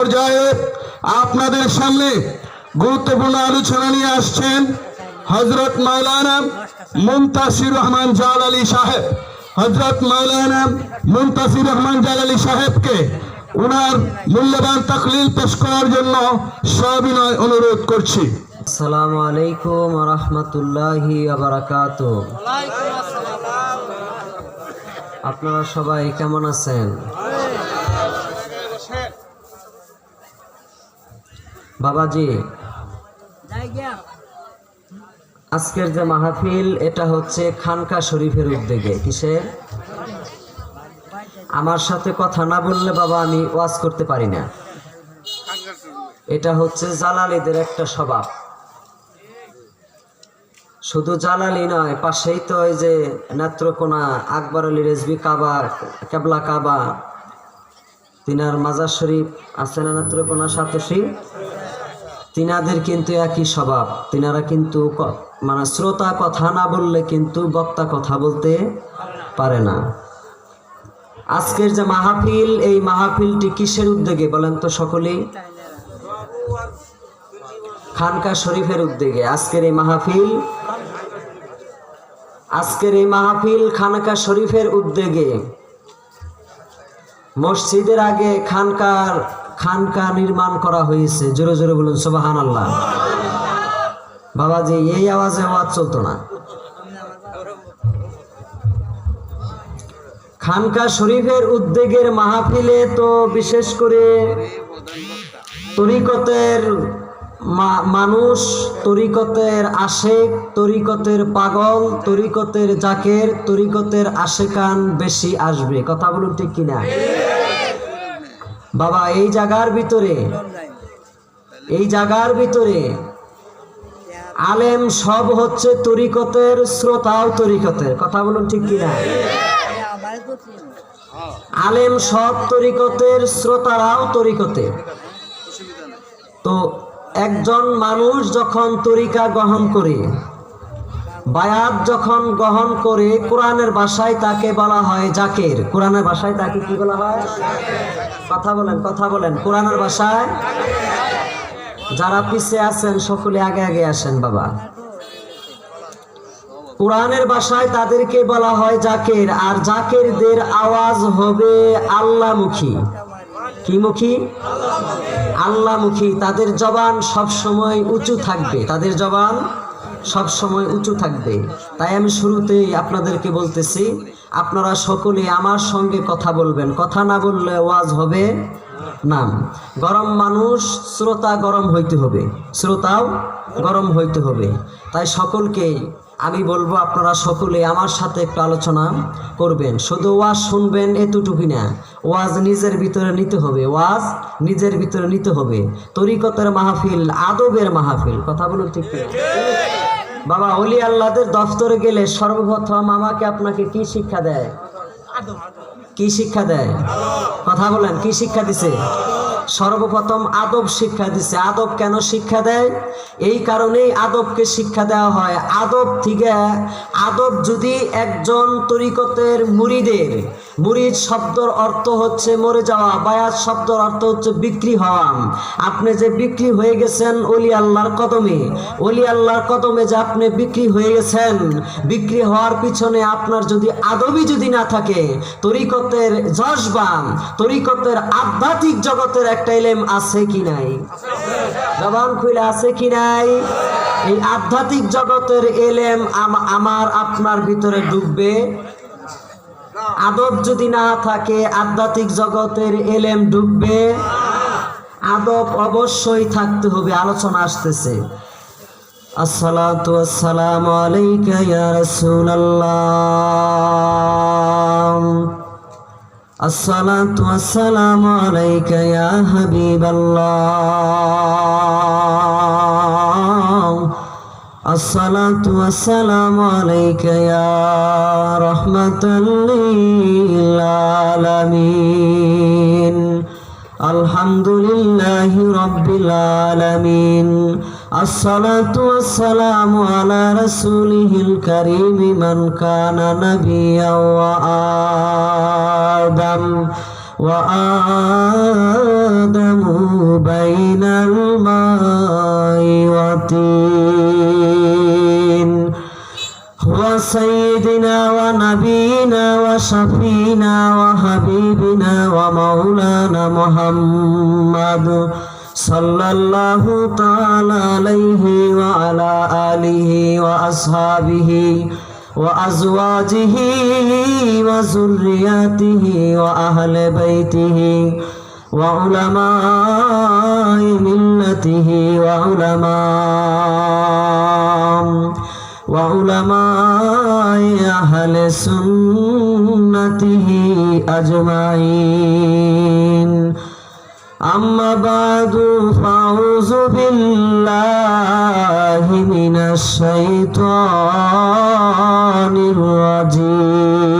পর্যায়ে আপনাদের সামনে গুরুত্বপূর্ণ আলোচনা নিয়ে আসছেন হযরত মাওলানা মুনতাসির রহমান জালালী সাহেব। হযরত মাওলানা মুনতাসির রহমান জালালী সাহেবকে ওনার মূল্যবান তাকলিল পেশ করার জন্য সবিনয় অনুরোধ করছি। আসসালামু আলাইকুম ওয়া রাহমাতুল্লাহি ওয়া বারাকাতুহু। আপনারা সবাই কেমন আছেন? বাবাজি, আজকের যে মাহফিল এটা হচ্ছে খানকা শরীফের উদ্যোগে। কিসের? আমার সাথে কথা না বললে বাবা আমি ওয়াজ করতে পারি না। এটা হচ্ছে জালালীদের একটা স্বভাব। শুধু জালালী নয়, পাশেই তো ওই যে নেত্রকোনা আকবর আলী রেজভি কাবা, কেবলা কাবা, তিনার মাজার শরীফ আছে না নেত্রকোনা সাতশী, তিনাদের কিন্তু একই স্বভাব। তিনারা কিন্তু মানে শ্রোতা কথা না বললে কিন্তু বক্তা কথা বলতে পারে না। আজকের যে মাহফিল, এই মাহফিলটি কিসের উদ্যোগে বলেন তো সকলেই? খানকা শরীফের উদ্যোগে আজকের এই মাহফিল। আজকের এই মাহফিল খানকা শরীফের উদ্যোগে। মসজিদের আগে খানকা নির্মাণ করা হয়েছে। জোরে জোরে বলুন সুবহানাল্লাহ। বাবাজি, এই আওয়াজে আওয়াজ চলতো না। খানকা শরীফের উদ্যোগের মাহফিলে তো বিশেষ করে তরিকতের মানুষ, তরিকতের আশেক, তরিকতের পাগল, তরিকতের জাকের, তরিকতের আশেকান বেশি আসবে। কথা বলুন ঠিক কিনা? বাবা, এই জায়গার ভিতরে আলেম সব হচ্ছে তরিকতের, শ্রোতাও তরিকতের। কথা বলুন ঠিক কিনা? আলেম সব তরিকতের, শ্রোতারাও তরিকতের। তো একজন মানুষ যখন তরিকা গ্রহণ করে, বায়াত যখন গ্রহণ করে, কোরআনের ভাষায় তাকে বলা হয় জাকের। কোরআনের ভাষায় তাকে কি বলা হয়? কথা বলেন কোরআনের ভাষায়। যারা পিছিয়ে আছেন সকলে আগে আগে আসেন বাবা। কোরআনের ভাষায় তাদেরকে বলা হয় জাকের। আর জাকেরদের আওয়াজ হবে আল্লাহমুখী। কি মুখী? আল্লাহমুখী। তাদের জবান সব সময় উঁচু থাকবে। তাদের জবান সব সময় উঁচু থাকবে। তাই আমি শুরুতেই আপনাদেরকে বলতেছি, আপনারা সকলে আমার সঙ্গে কথা বলবেন। কথা না বললে ওয়াজ হবে না। গরম মানুষ, শ্রোতা গরম হইতে হবে, শ্রোতাও গরম হইতে হবে। তাই সকলকে আমি বলবো, আপনারা সকলে আমার সাথে একটু আলোচনা করবেন। শুধু ওয়াজ শুনবেন এতটুকুই না, ওয়াজ নিজের ভিতরে নিতে হবে। ওয়াজ নিজের ভিতরে নিতে হবে। তরিকতের মাহফিল আদবের মাহফিল। কথা বলুন ঠিক কি? বাবা, ওলি আল্লাহদের দফতরে গেলে সর্বপ্রথম আমাকে আপনাকে কি শিক্ষা দেয়? কি শিক্ষা দেয়? কথা বলেন, কি শিক্ষা দিছে? সর্বপ্রথম আদব শিক্ষা দিছে। আদব কেন শিক্ষা দেয়? এই কারণেই আদবকে শিক্ষা দেওয়া হয়। আদব থেকে আদব যদি একজন তরিকতের মুরিদ শব্দর অর্থ হচ্ছে মরে যাওয়া, বায়াত শব্দর অর্থ হচ্ছে বিক্রি হওয়া। আপনি যে বিক্রি হয়ে গেছেন ওলি আল্লাহর কদমে, ওলি আল্লাহর কদমে যে আপনি বিক্রি হয়ে গেছেন, বিক্রি হওয়ার পিছনে আপনার যদি আদবই যদি না থাকে, তরিকতের জজবা, তরিকতের আধ্যাত্মিক জগতের একটা ইলম আছে কি নাই? জবান খুলে আছে কি নাই? এই আধ্যাত্মিক জগতের ইলম আমার আপনার ভিতরে ঢুকবে। আদব যদি না থাকে, আধ্যাত্মিক জগতের ইলম ঢুকবে। আদব অবশ্যই থাকতে হবে। আলোচনা আসতেছে। আসসালাতু ওয়াসসালামু আলাইকা ইয়া রাসূলুল্লাহ, আসসালাতু ওয়াসসালামু আলাইকা ইয়া হাবিবাল্লাহ, আসসালাতু ওয়াসসালামু আলাইকা ইয়া রাহমাতাল লিল আলামিন। আলহামদুলিল্লাহি রাব্বিল আলামিন। আসসালাতু ওয়াসসালামু আলা রাসূলিহিল কারীম মান কানা নাবিয়্যান ওয়া আদম وآدم بين الماء والطين هو سيدنا ونبينا وشفينا وحبيبنا ومولانا محمد صلى الله تعالى عليه وعلى آله وأصحابه وأزواجه وذرياته وأهل بيته وعلماء ملته وعلماء أهل سنته أجمعين أما بعد فأعوذ بالله من الشيطان الرجيم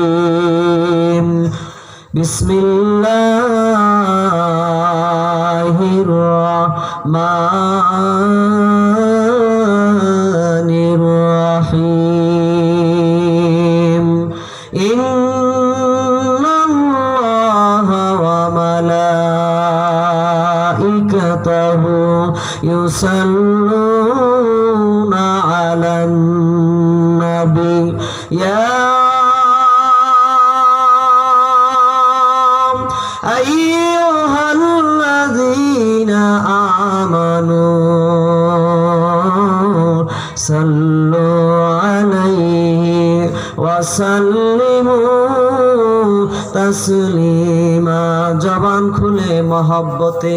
بسم الله الرحمن الرحيم إن الله وملائكته يصلون على النبي يا أيها الذين آمنوا صلوا عليه وسلموا تسليما জবান খুলে মহব্বতে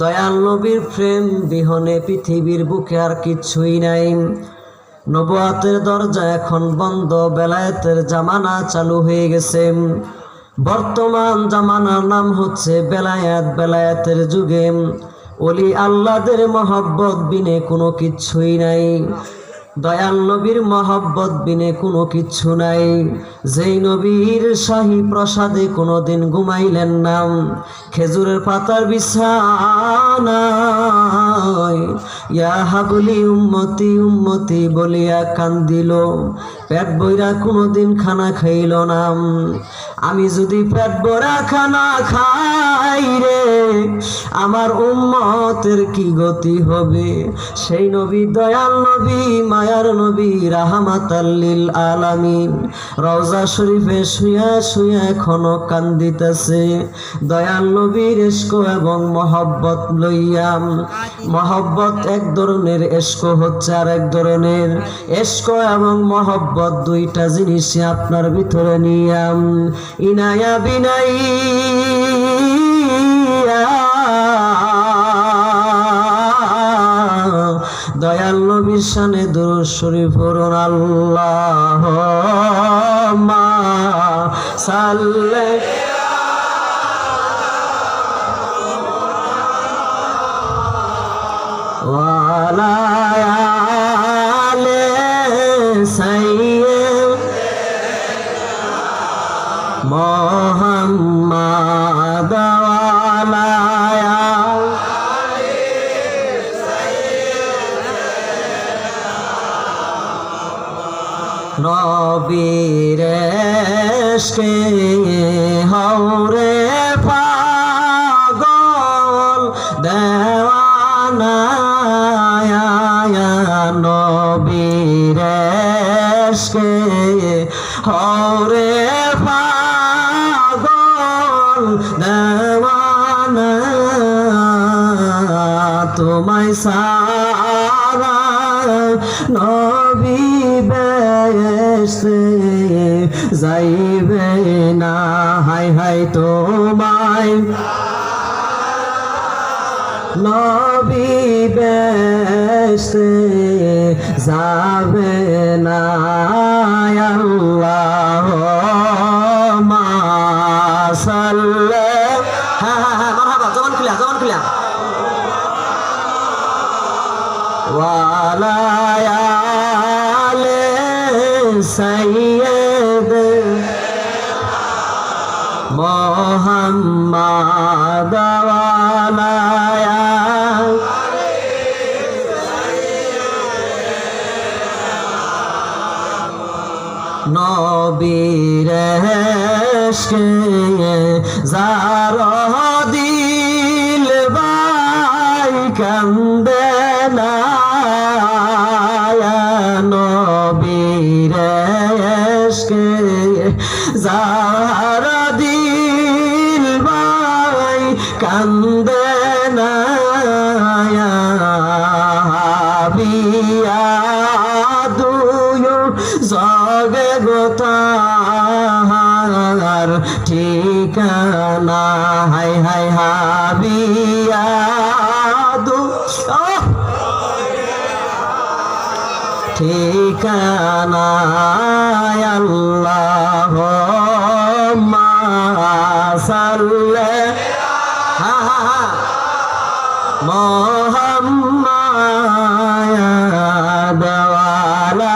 দয়াল নবীর প্রেম বিহনে পৃথিবীর বুকে আর কিছুই নাই। নবুয়াতের দরজা এখন বন্ধ, বেলায়েতের জামানা চালু হয়ে গেছে। বর্তমান জামানার নাম হচ্ছে বেলায়েত। বেলায়েতের যুগে ওলি আল্লাহদের মহব্বত বিনে কোনো কিছুই নাই। দয়াল নবীর মহব্বত বিনে কোনো কিচ্ছু নাই। যেই নবীর শাহী প্রসাদে কোনোদিন ঘুমাইলেন না, খেজুরের পাতার বিছানায় ইয়া হাবলি উম্মতি উম্মতি বলিয়া কান্দিল, পেট বইরা কোনোদিন খানা খাইল না। আমি যদি পেট ভরা খানা খাই রে, আমার উম্মতের কি গতি হবে? সেই নবী দয়াল নবী, মায়ার নবী, রাহমাতাল লিল আলামিন রওজা শরীফে শুয়া শুয়া এখনো কান্দিতেছে দয়াল নবীর ইশক এবং মহব্বত লইয়া। মহব্বত এক ধরনের, ইশক হচ্ছে আর এক ধরনের। ইশক এবং মহব্বত দুইটা জিনিসই আপনার ভিতরে নিয়া ইনায়া বিনাইয়া দয়াল নবীর শানে দুরূদ শরীফ পড়ুন। আল্লাহুম্মা সাল্লি ওয়ালা আলি সাইয়্যিদিনা মুহাম্মাদ ওয়ালা নবীর ইশকে হওরে পাগল দেওয়ানা, নবীর ইশকে হওরে পাগল দেওয়ানা, তোমায় সারা নবী বেহেশতে যাইবে না। হাই হাই তোমায় নবী বেহেশতে যাবে না। আল্লাহুম্মা সাল্লি, হ্যাঁ হ্যাঁ হ্যাঁ মারহাবা, জবান খুলে ওয়ালা আলি সাইয়্যিদিনা মুহাম্মাদ ওয়ালা নবীর ইশকে কান্দে না নবীর ইশকে যারা দিল ভাই কান্দে না বিয়া দুয়ো জগে গোতার ঠিকানা হাই হাই হাবিয়া দু ঠিকানা আল্লাহুম্মা সাল্লি মুহাম্মাদ ওয়া আলা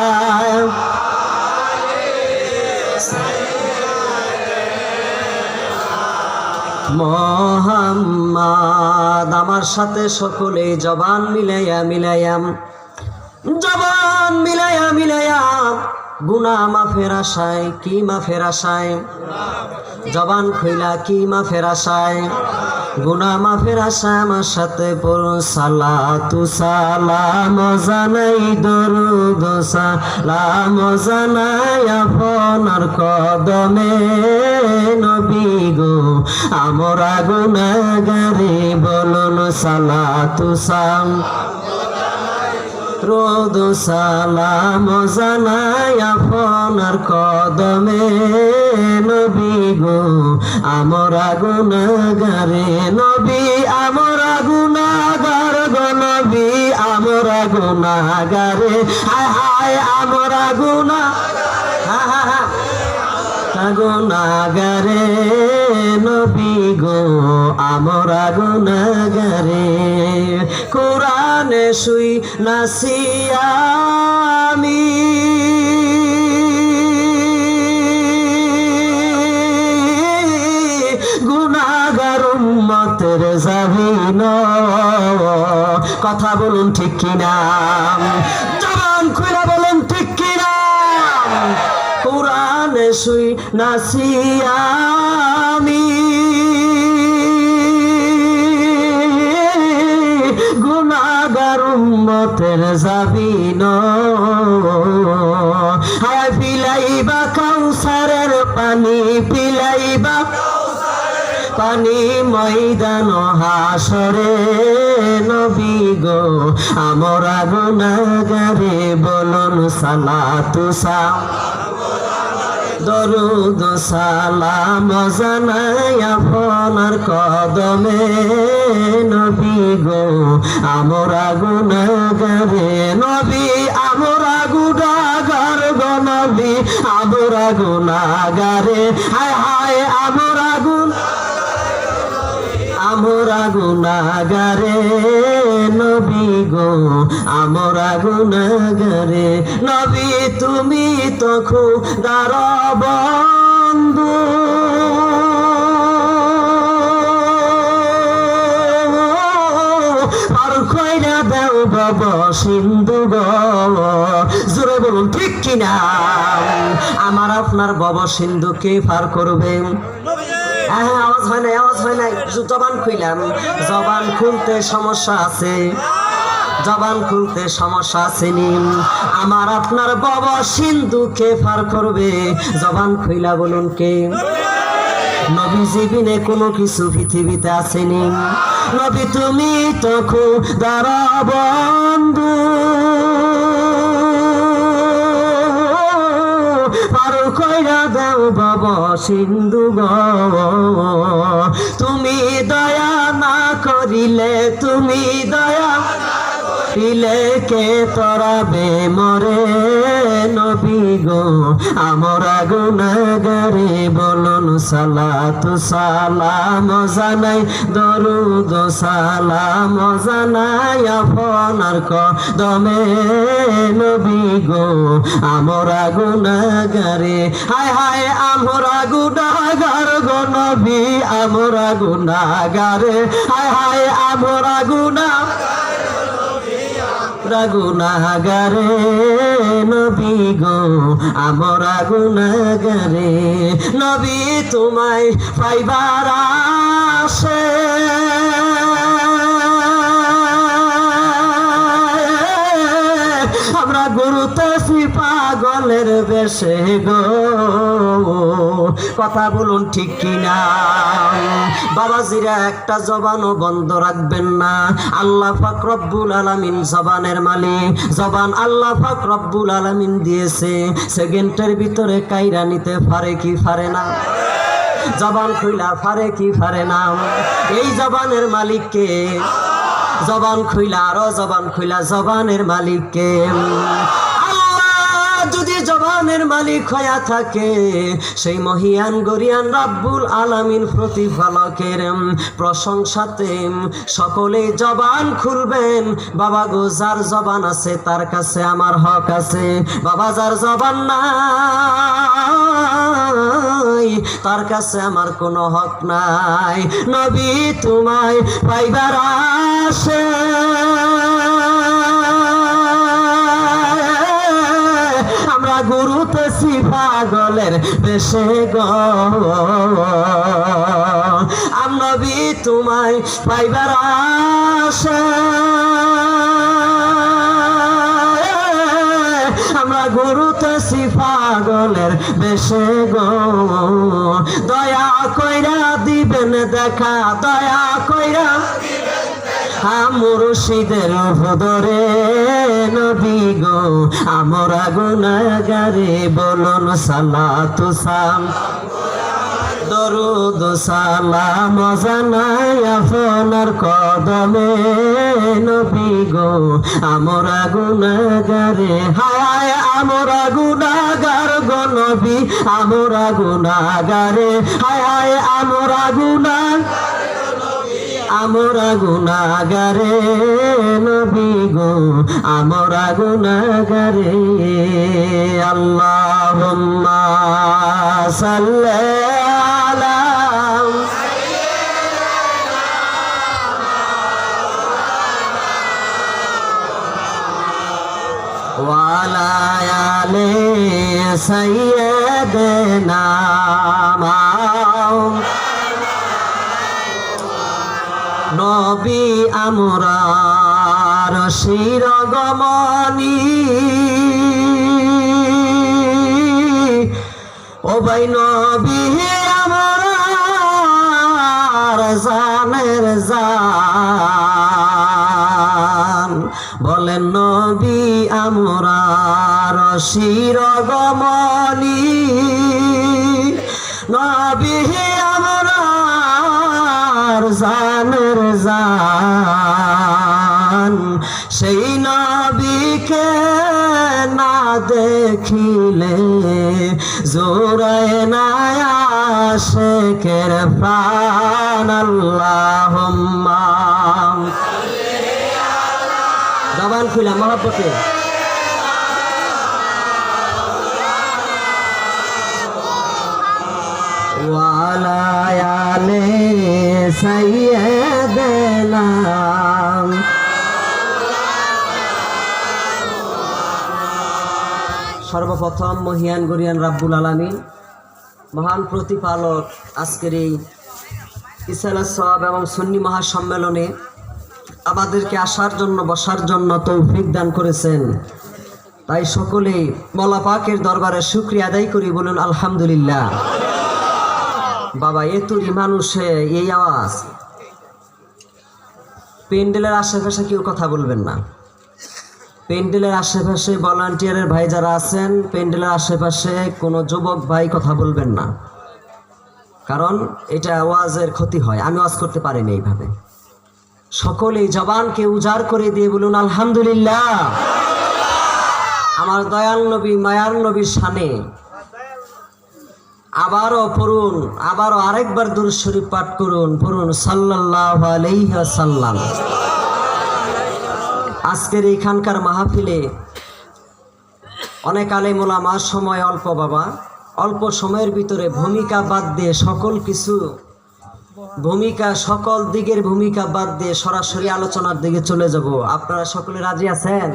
মুহাম্মাদ। আমার সাথে সকলে জবান মিলাইয়াম জবান মিলাইয়া গুনাহ মাফের আশায় কি মাফের আশায় জবান খুইলা কি মাফের আশায় গুনাহ মাফের আশায় আমার সাথে পড়ুন সালাতু সালাম জানাই দরুদ সালাম জানাই আপনার কদমে নবী গো আমরা গুনাহগারে বলুন সালাতু সালাম রোদ সালাম জানাই আপনার কদমে নবী গো আমরা গুনাহগারে নবী আমরা গুনাহগার গো নবী আমরা গুনাহগারে হায় হায় আমরা গুনাহগারে নবী গো আমরা গুনাহগারে কোরআনে শুই নাসিয়ামি গুনাহগার উম্মতের জাহিন কথা বলুন ঠিক কিনা জবান খুলে বলুন ঠিক কিনা কোরআনে শুই নাসিয়ামি গুনাহগার উম্মতের জাবিন হায় পিলাইবা কাউসারের পানি পিলাইবা পানি ময়দান হাসরে নবী গো আমরা গুনাহগারে বলুন সালাতু দরুদ সালাম জানাই আপনার কদমে নবী গো আমরা গুনাহগারে নবী আমরা গুনাহগার গো নবী আমরা গুনাহগারে হায় হায় আমরা গুনাহগারে নবী গো আমরা গুনাহগারে নবী তুমি তো খুদার বন্ধু আর কইরা দেও বাবা সিন্ধু গো জোরে বলুন ঠিক কিনা আমার আপনার বাবা সিন্ধুকে পার করবে আওয়াজ হয় নাই জবান খুইলাম জবান খুলতে সমস্যা আছে জবান খুলতে সমস্যা আছে নি আমার আপনার বাবা সিন্ধুকে পার করবে জবান খুইলা বলুন কে নবী জীবনে কোনো কিছু পৃথিবীতে আসেনি নবী তুমি তো খুদার বন্ধু পার কইরা দেও বাবা সিন্ধু গো তুমি দয়া না করিলে তুমি দয়া দিলে কে তরাবে মরে নবী গো আমরা গুনাহগারে বলুন সালাতু সালাম জানাই দরুদ সালাম জানাই আপনার কদমে নবী গো আমরা গুনাহগারে হায় হায় আমরা গুনাহগার গো নবী আমরা গুনাহগারে হায় হায় আমরা গুনাহগারে নবী গো আমরা গুনাহগারে নবী তোমায় পাইবার আশে বেশে গো, কথা বলুন ঠিক কিনা? বাবাজিরা একটা জবানও বন্ধ রাখবেন না। আল্লাহ পাক রব্বুল আলামিন জবানের মালিক, জবান আল্লাহ পাক রব্বুল আলামিন দিয়েছে, সেকেন্ডের ভিতরে কাইরা নিতে পারে কি পারে না? জবান খুইলা পারে কি পারে না? এই জবানের মালিককে, জবান খুইলা আরো জবান খুইলা জবানের মালিককে। যদি জবানের মালিক হইয়া থাকে, সেই মহিয়ান গরিয়ান রাব্বুল আলামিন প্রতিপালকের প্রশংসাতে সকলে জবান খুলবেন। বাবা গো, যার জবান আছে তার কাছে আমার হক আছে। বাবা, যার জবান নাই তার কাছে আমার কোনো হক নাই। নবী তোমায় পাইবার আসে, আমরা গুরুতেছি পাগলের বেশে গো। নবী তোমায় পাইবার আসে, আমরা গুরুতেছি পাগলের বেশে গো। দয়া কইরা দিবেন দেখা, দয়া কইরা মুর্শিদের ভদরে নবী গো। আমরা গুনাহগারে বলুন সালাতু সালাম, দরুদ সালাম জানাই আপনার কদমে নবী গো। আমরা গুনাহগারে, হায় আমরা গুনাহগার গো নবী, আমরা গুনাহগারে, হায় আমরা গুনাহগার, আমরা গুনাহগারে নবী গো, আমরা গুনাহগারে। আল্লাহুম্মা সাল্লি আলা ওয়া আলা আলি সাইয়্যিদিনা নবী আমরার শিরগমনি। ও ভাই নবী আমরার জানের জান, বলেন নবী আমরার শিরগমনি। নবী আমরার জানের জান, সেই নবীকে না দেখিলে জোরায় না আশিকের প্রাণ। আল্লাহুম্মা জবান খুলা মহব্বতে ওয়ালা আলে সাইয়্যিদিনা। সর্বপ্রথম মহিয়ান গরিয়ান রাব্বুল আলামিন মহান প্রতিপালক আজকের এই ইসালাত সওয়াব এবং সুন্নি মহাসম্মেলনে আমাদেরকে আসার জন্য বসার জন্য তৌফিক দান করেছেন। তাই সকলেই মওলা পাকের দরবারে শুকরিয়া আদায় করি, বলুন আলহামদুলিল্লাহ। বাবা, এতুরি মানুষে এই আওয়াজ, প্যান্ডেলের আশেপাশে কেউ কথা বলবেন না। প্যান্ডেলের আশেপাশে ভলান্টিয়ারের ভাই যারা আছেন, প্যান্ডেলের আশেপাশে কোনো যুবক ভাই কথা বলবেন না, কারণ এটা আওয়াজের ক্ষতি হয়। আমি আওয়াজ করতে পারিনি এইভাবে। সকলেই জবানকে উজাড় করে দিয়ে বলুন আলহামদুলিল্লাহ। আমার দয়াল নবী মায়ার নবীর শানে আবারও পড়ুন, আবারও আরেকবার দুরূদ শরীফ পাঠ করুন, পড়ুন সাল্লাল্লাহু আলাইহি ওয়াসাল্লাম। আজকের এইখানকার মাহফিলে অনেক আলেম ওলামা, সময় অল্প বাবা, অল্প সময়ের ভিতরে ভূমিকা বাদ দিয়ে সকল কিছু ভূমিকা, সকল দিকের ভূমিকা বাদ দিয়ে সরাসরি আলোচনার দিকে চলে যাব। আপনারা সকলে রাজি আছেন?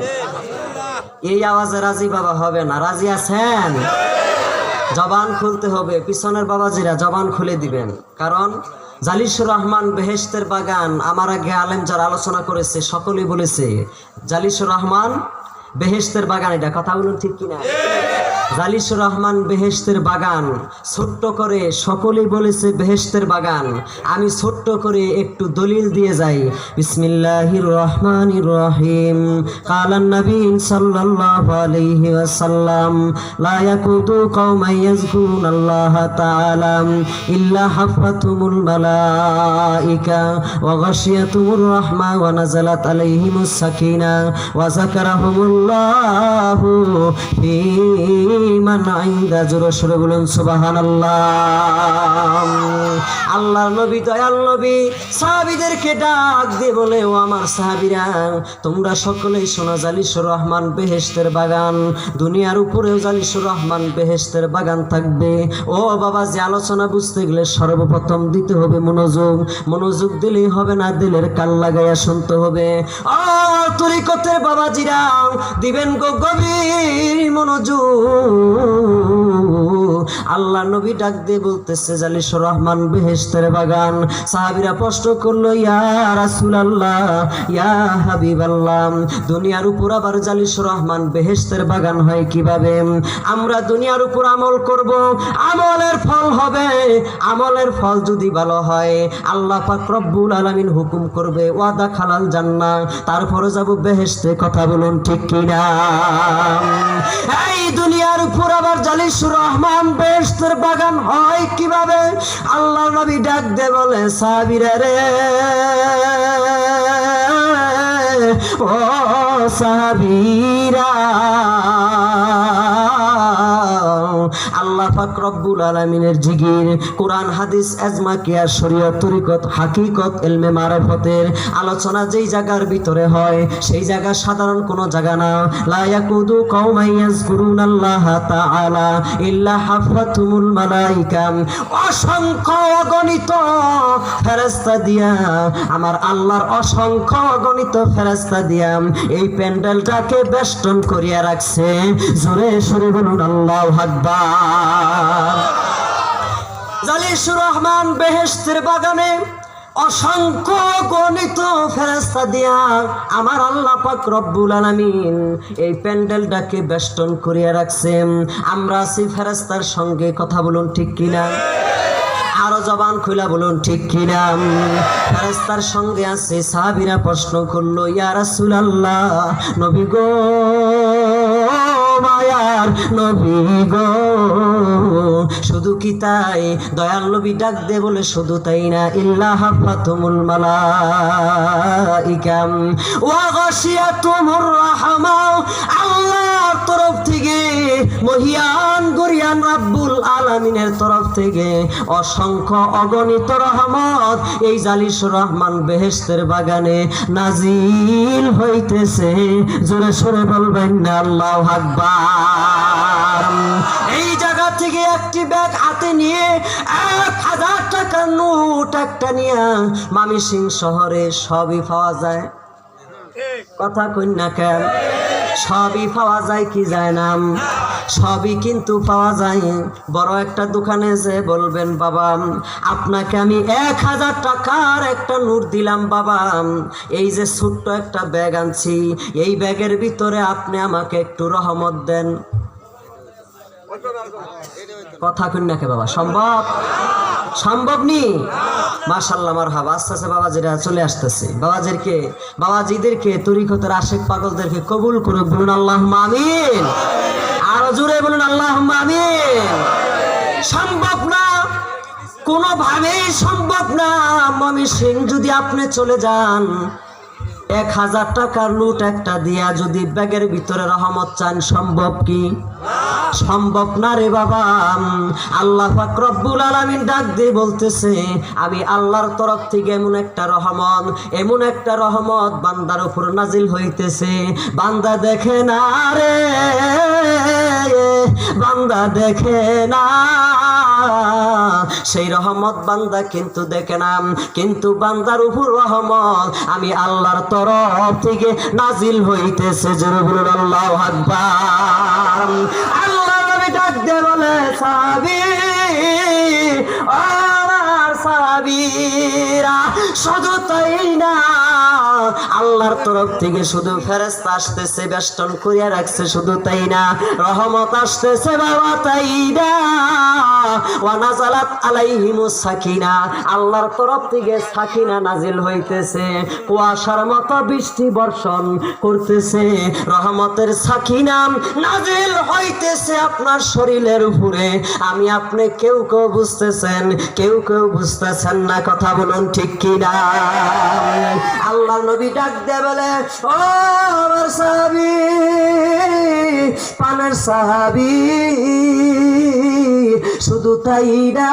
এই আওয়াজে রাজি বাবা হবে না, রাজি আছেন? জবান খুলতে হবে। পিছনের বাবাজিরা জবান খুলে দিবেন, কারণ জালিসুর রহমান বেহেশতের বাগান, আমার আগে আলেম যারা আলোচনা করেছে সকলেই বলেছে জালিসুর রহমান বেহেশতের বাগান। এটা কথা বলুন ঠিক কিনা? জালিসুর রহমান বেহেশতের বাগান ছোট্ট করে সকলেই বলেছে বেহেশতের বাগান। আমি ছোট্ট করে একটু দলিল দিয়ে যাই। বিসমিল্লাহির রহমানির রহিম। কালান নবী সাল্লাল্লাহু আলাইহি ওয়াসাল্লাম লা ইয়াকুতু কওমান ইয়াযকুরুনাল্লাহা তাআলা ইল্লা হাফাতুমুল মালাইকা ওয়া গাশিয়াতুমুর রাহমা ওয়া নাযালাত আলাইহিমুস সাকিনা ওয়া যাকারাহুমুল্লাহু ফি মান ইনদা। জোরে সরে বলুন সুবহানাল্লাহ। আল্লাহর নবী দয়াল নবী সাহাবীদেরকে ডাক দিয়ে বলে, ও আমার সাহাবীরা, তোমরা সকলেই শোনো, জালিসুর রহমান বেহেশতের বাগান, দুনিয়ার উপরেও জালিসুর রহমান বেহেশতের বাগান থাকবে। ও বাবা, যে আলোচনা বুঝতে গেলে সর্বপ্রথম দিতে হবে মনোযোগ। মনোযোগ দিলেই হবে না, দিলের কান লাগাইয়া শুনতে হবে। ও তরিকতের বাবাজিরা, দিবেন গো গভীর মনোযোগ। আল্লাহ নবী ডাক দিয়ে বলতেছে, জালিসুর রহমান বেহেশতের বাগান। সাহাবীরা প্রশ্ন করলো, ইয়া রাসূলুল্লাহ, ইয়া হাবিবাল্লাহ, দুনিয়ার উপর আবার জালিসুর রহমান বেহেশতের বাগান হয় কিভাবে? আমরা দুনিয়ার উপর আমল করব, আমলের ফল হবে। আমলের ফল যদি ভালো হয়, আল্লাহ পাক রব্বুল আলামিন হুকুম করবে, ওয়াদা খালাল জান্নাহ, তারপরে যাব বেহেশতে। কথা বলুন ঠিক কিনা? এই দুনিয়ার উপর আবার জালিসুর রহমান বেহেশতের বাগান হয় কিভাবে? আল্লাহ নবী ডাক দিয়ে বলে, সাহাবীরা রে, ও সাহাবীরা, আল্লাহ পাক রব্বুল আলামিনের জিকির, কোরআন হাদিস ইজমা কিয়াস শরীয়ত তরিকত হাকিকত ইলমে মারিফতের আলোচনা যেই জায়গার ভিতরে হয়, সেই জায়গা সাধারণ কোনো জায়গা না। লা ইয়াকুদু কওমান ইয়াযকুরুনাল্লাহা তাআলা ইল্লা হাফাতুমুল মালাইকা। অসংখ্য অগণিত ফেরেশতা দিয়া, আমার আল্লাহর অসংখ্য অগণিত ফেরেশতা দিয়া এই প্যান্ডেলটাকে বেষ্টন করিয়া রাখছে। জোরে সরে বলুন আল্লাহু আকবার। জালিসুর রহমান বেহেশতের বাগানে অসংখ্য গণিত ফেরেশতা দিয়া আমার আল্লাহ পাক রব্বুল আলামিন এই প্যান্ডেলটাকে বেষ্টন করিয়া রাখছেন। আমরা আছি ফেরেশতার সঙ্গে। কথা বলুন ঠিক কিনা? আরো জবান খুলা বলুন ঠিক কিনা? ফেরেশতার সঙ্গে আছে। সাহাবীরা প্রশ্ন করলো, ইয়া রাসূলুল্লাহ, নবী গো, মায়ার নবী গো, শুধু কি তাই? দয়াল নবী ডাক দে বলে, শুধু তাই না, ইল্লা হাফাতুমুল মালাইকা ওয়া গাশিয়াতুমুর রাহমা। আল্লাহর তরফ থেকে, মহিয়ান গরিয়ান রাব্বুল আলামিনের তরফ থেকে অসংখ্য অগণিত রহমত এই জালিসুর রহমান বেহেশতের বাগানে নাজিল হইতেছে। জোরে সরে বলবেন না আল্লাহু আকবার। এই জায়গা থেকে একটি ব্যাগ হাতে নিয়ে 1000 টাকার নোট একটা নিয়ে মামিসিং শহরে সবই পাওয়া যায়। কথা কই না কেন? সবই পাওয়া যায় কি যায় না? সবই কিন্তু পাওয়া যায়। বড় একটা দোকানে যে বলবেন, বাবা আপনাকে আমি 1000 টাকার একটা নোট দিলাম, বাবা এই যে ছোট্ট একটা ব্যাগ আনছি, এই ব্যাগের ভিতরে আপনি আমাকে একটু রহমত দেন। কথা কই না কে বাবা? সম্ভব? সম্ভব নি? মাশাআল্লাহ, মারহাবা। আস্তে আস্তে বাবাজিরা চলে আসতেছে। বাবাজিদেরকে তরিকতের আশিক পাগলদেরকে কবুল করুক। বলুন আল্লাহুম্মা আমিন। আরো জোরে বলুন আল্লাহুম্মা আমিন। সম্ভব না, কোনোভাবেই সম্ভব না। ময়মনসিং যদি আপনি চলে যান, 1000 টাকার নোট একটা দিয়া যদি ব্যাগের ভিতরে রহমত চান, সম্ভব কি? সম্ভব না রে বাবা। আল্লাহ পাক রব্বুল আলামিন ডাক দিয়ে বলতেছে, আমি আল্লাহর তরফ থেকে এমন একটা রহমত বান্দার উপর নাজিল হইতেছে। বান্দা দেখে না রে, বান্দা দেখে না, সেই রহমত বান্দা কিন্তু দেখে না, কিন্তু বান্দার উপর রহমত আমি আল্লাহর তরফ থেকে নাজিল হইতেছে। জোরে বলুন আল্লাহু আকবার। আল্লাহ নবী ডাক দিয়ে বলে, সাহাবী, আমার সাহাবীরা, শুধু তাই না, আল্লাহর তরফ থেকে শুধু ফেরেশতা আসতেছে, বেষ্টন করিয়া রাখছে, শুধু তাই না, রহমত আসতেছে বাবা, তাই না, ওয়া নাযালাত আলাইহিমুস সাকিনা, আল্লাহর তরফ থেকে সাকিনা নাজিল হইতেছে, কুয়াশার মতো বৃষ্টি বর্ষণ করতেছে, রহমতের সাকিনা নাজিল হইতেছে আপনার শরীরের উপরে। আমি আপনি কেউ কেউ বুঝতেছেন, কেউ কেউ বুঝতেছেন না, কথা বলুন ঠিক কিনা? আল্লাহ নবী ডাক দিয়ে বলে, ও আমার সাহাবী, পানের সাহাবী, শুধু তাই না,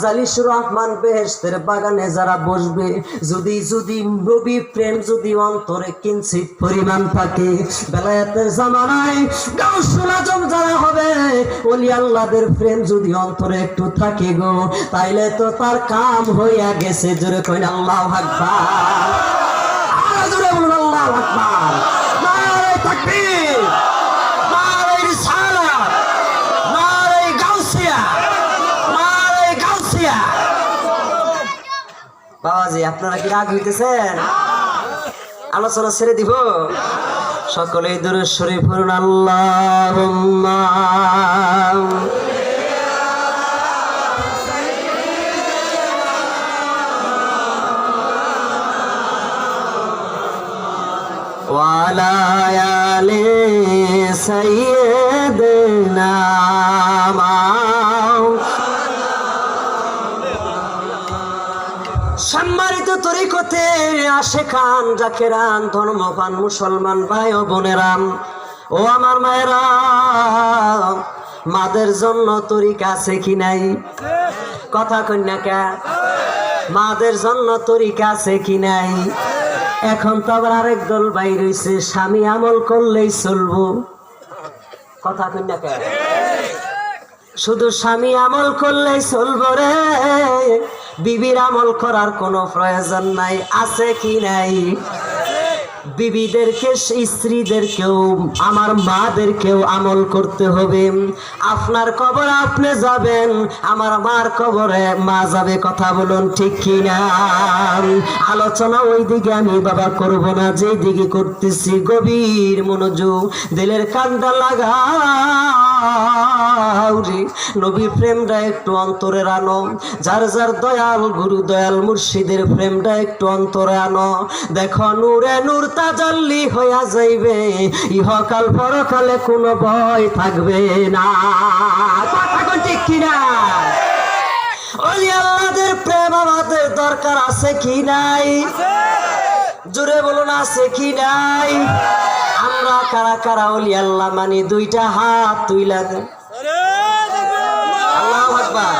জালিসুর রহমান বেহেশতের বাগানে যারা বসবে, যদি যদি নবী প্রেম যদি অন্তরে কিঞ্চিত পরিমাণ থাকে, বেলায়েতের জামানায় গাউসুল আজম যারা হবে, ওলি আল্লাহদের প্রেম যদি অন্তরে একটু থাকে গো, তাইলে তো তার কাম হইয়া গেছে। জোরে কইন আল্লাহু আকবার, আরো জোরে বলুন আল্লাহু আকবার, নারে তাকবীর, নারে রিসালাত, নারে গাউসিয়া, নারে গাউসিয়া। বাবাজি আপনারা কি রাগ হইতেছেন? আলোচনা ছেড়ে দিব? সকলেই দুরূদ শরীফ পড়ুন, আল্লাহুম্মা ওয়া আলা আলি সাইয়্যিদিনা। সম্মানিত তরিকতে আশেখান, জাকেরান, ধর্মপান মুসলমান ভাই ও বোনেরাম, ও আমার মায়েরা, মাদের জন্য তরিকা আছে কি নাই? কথা কন্যাকা, মাদের জন্য তরিকা আছে কি নাই? এখন তো আবার আরেক দল বাইর হইছে, স্বামী আমল করলেই চলবো। কথা কন্যাকা, শুধু স্বামী আমল করলেই চলবো রে, বিবির আমল করার কোনো প্রয়োজন নাই। আছে কি নাই? বিবিদেরকে, স্ত্রীদেরকেও, আমার মাদেরকেও আমল করতে হবে। আপনার কবরে আপনি যাবেন, আমার মার কবরে মা যাবে। কথা বলুন ঠিক কিনা? আলোচনা ওই দিকে আমি বাবা করব না, যেই দিকে করতেছি গভীর মনোযোগ, দিলের কান্দা লাগাও রে। নবী প্রেমটা একটু অন্তরে আনো, যার যার দয়াল গুরু দয়াল মুর্শিদের প্রেমটা একটু অন্তরে আনো। দেখো নূরে নূর তাজাল্লি হইয়া যাইবে, ইহকাল পরকালে কোনো ভয় থাকবে না। কথা ঠিক কিনা? ওলি আল্লাহদের প্রেম আমাদের দরকার আছে কি নাই? জোরে বলুন আছে কি নাই? আমরা কারা কারা ওলি আল্লাহ মানি? দুইটা হাত তুইলা দেন। আল্লাহু আকবার।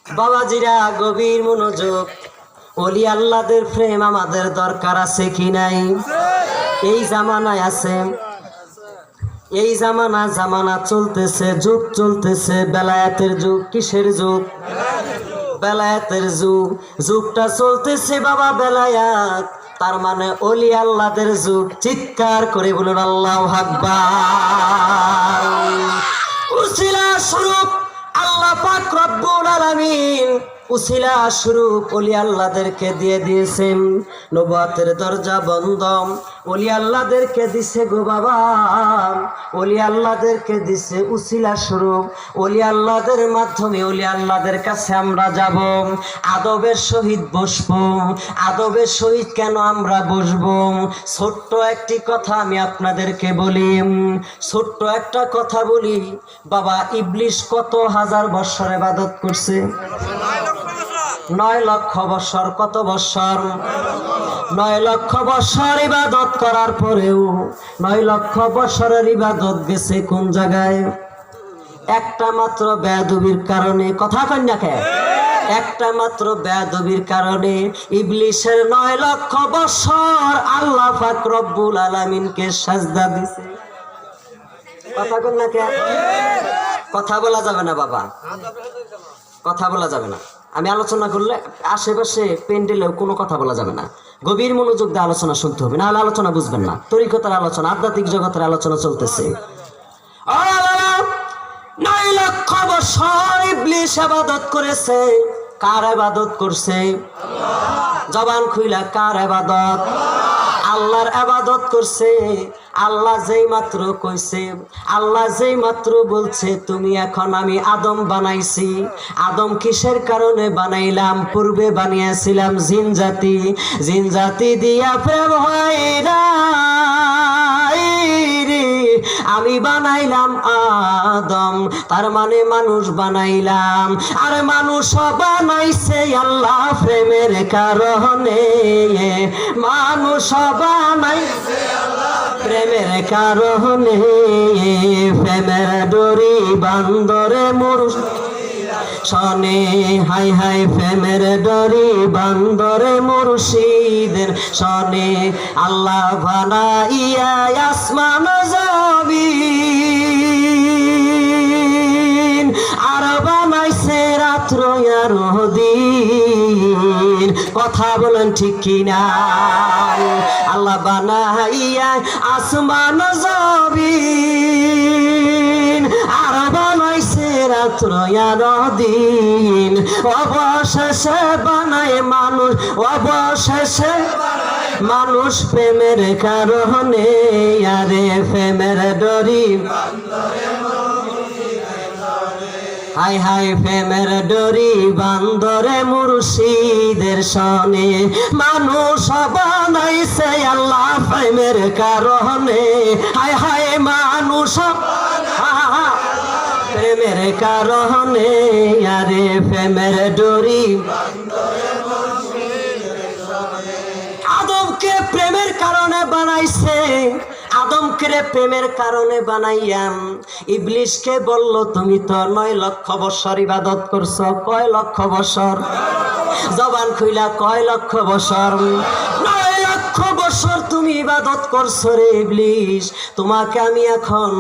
বাবাজিরা গভীর মনোযোগ, ওলি আল্লাহদের প্রেম আমাদের দরকার আছে কি নাই? এই জামানায় আছে, এই জামানা চলতেছে, যুগ চলতেছে বেলায়েতের যুগ। কিসের যুগ? বেলায়েতের যুগ। যুগটা চলতেছে বাবা বেলায়াত, তার মানে ওলি আল্লাহদের যুগ। চিৎকার করে বলুন আল্লাহু আকবার। উসিলা স্বরূপ আল্লাহ পাক রব্বুল আলামিন, উসিলা স্বরূপ ওলি আল্লাহদেরকে দিয়ে দিয়েছেন। নবুয়তের দরজা বন্ধ, ওলি আল্লাহদেরকে দিছে গো বাবা, ওলি আল্লাহদেরকে দিছে উসিলা স্বরূপ। ওলি আল্লাহদের মাধ্যমে ওলি আল্লাহদের কাছে আমরা যাব, আদবের সহিত বসবো। আদবের সহিত কেন আমরা বসবো? ছোট্ট একটি কথা আমি আপনাদেরকে বলি, ছোট্ট একটা কথা বলি। বাবা ইবলিস কত হাজার বৎসর ইবাদত করছে? 9 লক্ষ বৎসর। কত বৎসর? 9 লক্ষ বৎসর ইবাদত করার পরেও 9 লক্ষ বৎসরের ইবাদত গেছে কোন জায়গায়? একটা মাত্র বেয়াদবির কারণে। কথা কন্যা কে? একটা মাত্র বেয়াদবির কারণে ইবলিসের 9 লক্ষ বৎসর আল্লাহ পাক রব্বুল আলামিনকে সাজদা দিছে। কথা কন্যা কে? কথা বলা যাবে না বাবা, কথা বলা যাবে না। আমি আলোচনা করলে আশেপাশে প্যান্ডেলেও কোনো কথা বলা যাবে না। গভীর মনোযোগ দিয়ে আলোচনা শুনতে হবে, নাহলে আলোচনা বুঝবেন না। তরিকতার আলোচনা, আধ্যাত্মিক জগতের আলোচনা চলতেছে। লক্ষ বছর ইবলিস ইবাদত করেছে। কার ইবাদত করছে? জবান খুইলা কার ইবাদত? আল্লাহর ইবাদত করছে। আল্লাহ যেই মাত্র কইছে, আল্লাহ যেই মাত্র বলছে তুমি এখন আমি আদম বানাইছি। আদম কিসের কারণে বানাইলাম? পূর্বে বানিয়েছিলাম জিন জাতি। জিন জাতি দিয়া প্রেম হয় না, আমি বানাইলাম আদম, তার মানে মানুষ বানাইলাম। আর মানুষ বানাইছে আল্লাহ প্রেমের কারণে। মানুষ বানাইছে প্রেমের কারণে। প্রেমের ডোরি বান্দরে মুরুষ শনে, হাই হাই প্রেমের ডরি বান্দরে মুর্শিদের শনে। আল্লাহ বানাইয়া আসমান জমিন, আর বানাইছে রাত্র আর দিন। কথা বলেন ঠিক কিনা? আল্লাহ বানাইয়া আসমান জমিন, আর বানাইছে রাত্র আর দিন। অবশেষে বানায় মানুষ, অবশেষে মানুষ প্রেমের কারণে। আরে প্রেমের ডরি হাই হাই প্রেমের ডরি বান্দরে মুর্শিদের শনে। মানুষ বানাইছে আল্লাহ প্রেমের কারণে। হাই হাই মানুষ প্রেমের কারণে। আরে প্রেমের ডরি আদমকে প্রেমের কারণে বানাইছে। আদমকে প্রেমের কারণে বানাইয়াম ইবলিশকে বলল তুমি তো 9 লক্ষ বছর ইবাদত করছো। কয় লক্ষ বছর? জবান খুইলা কয় লক্ষ বছর? 9 লক্ষ বছর তুমি ইবাদত করছো রে ইবলিশ। তোমাকে আমি এখন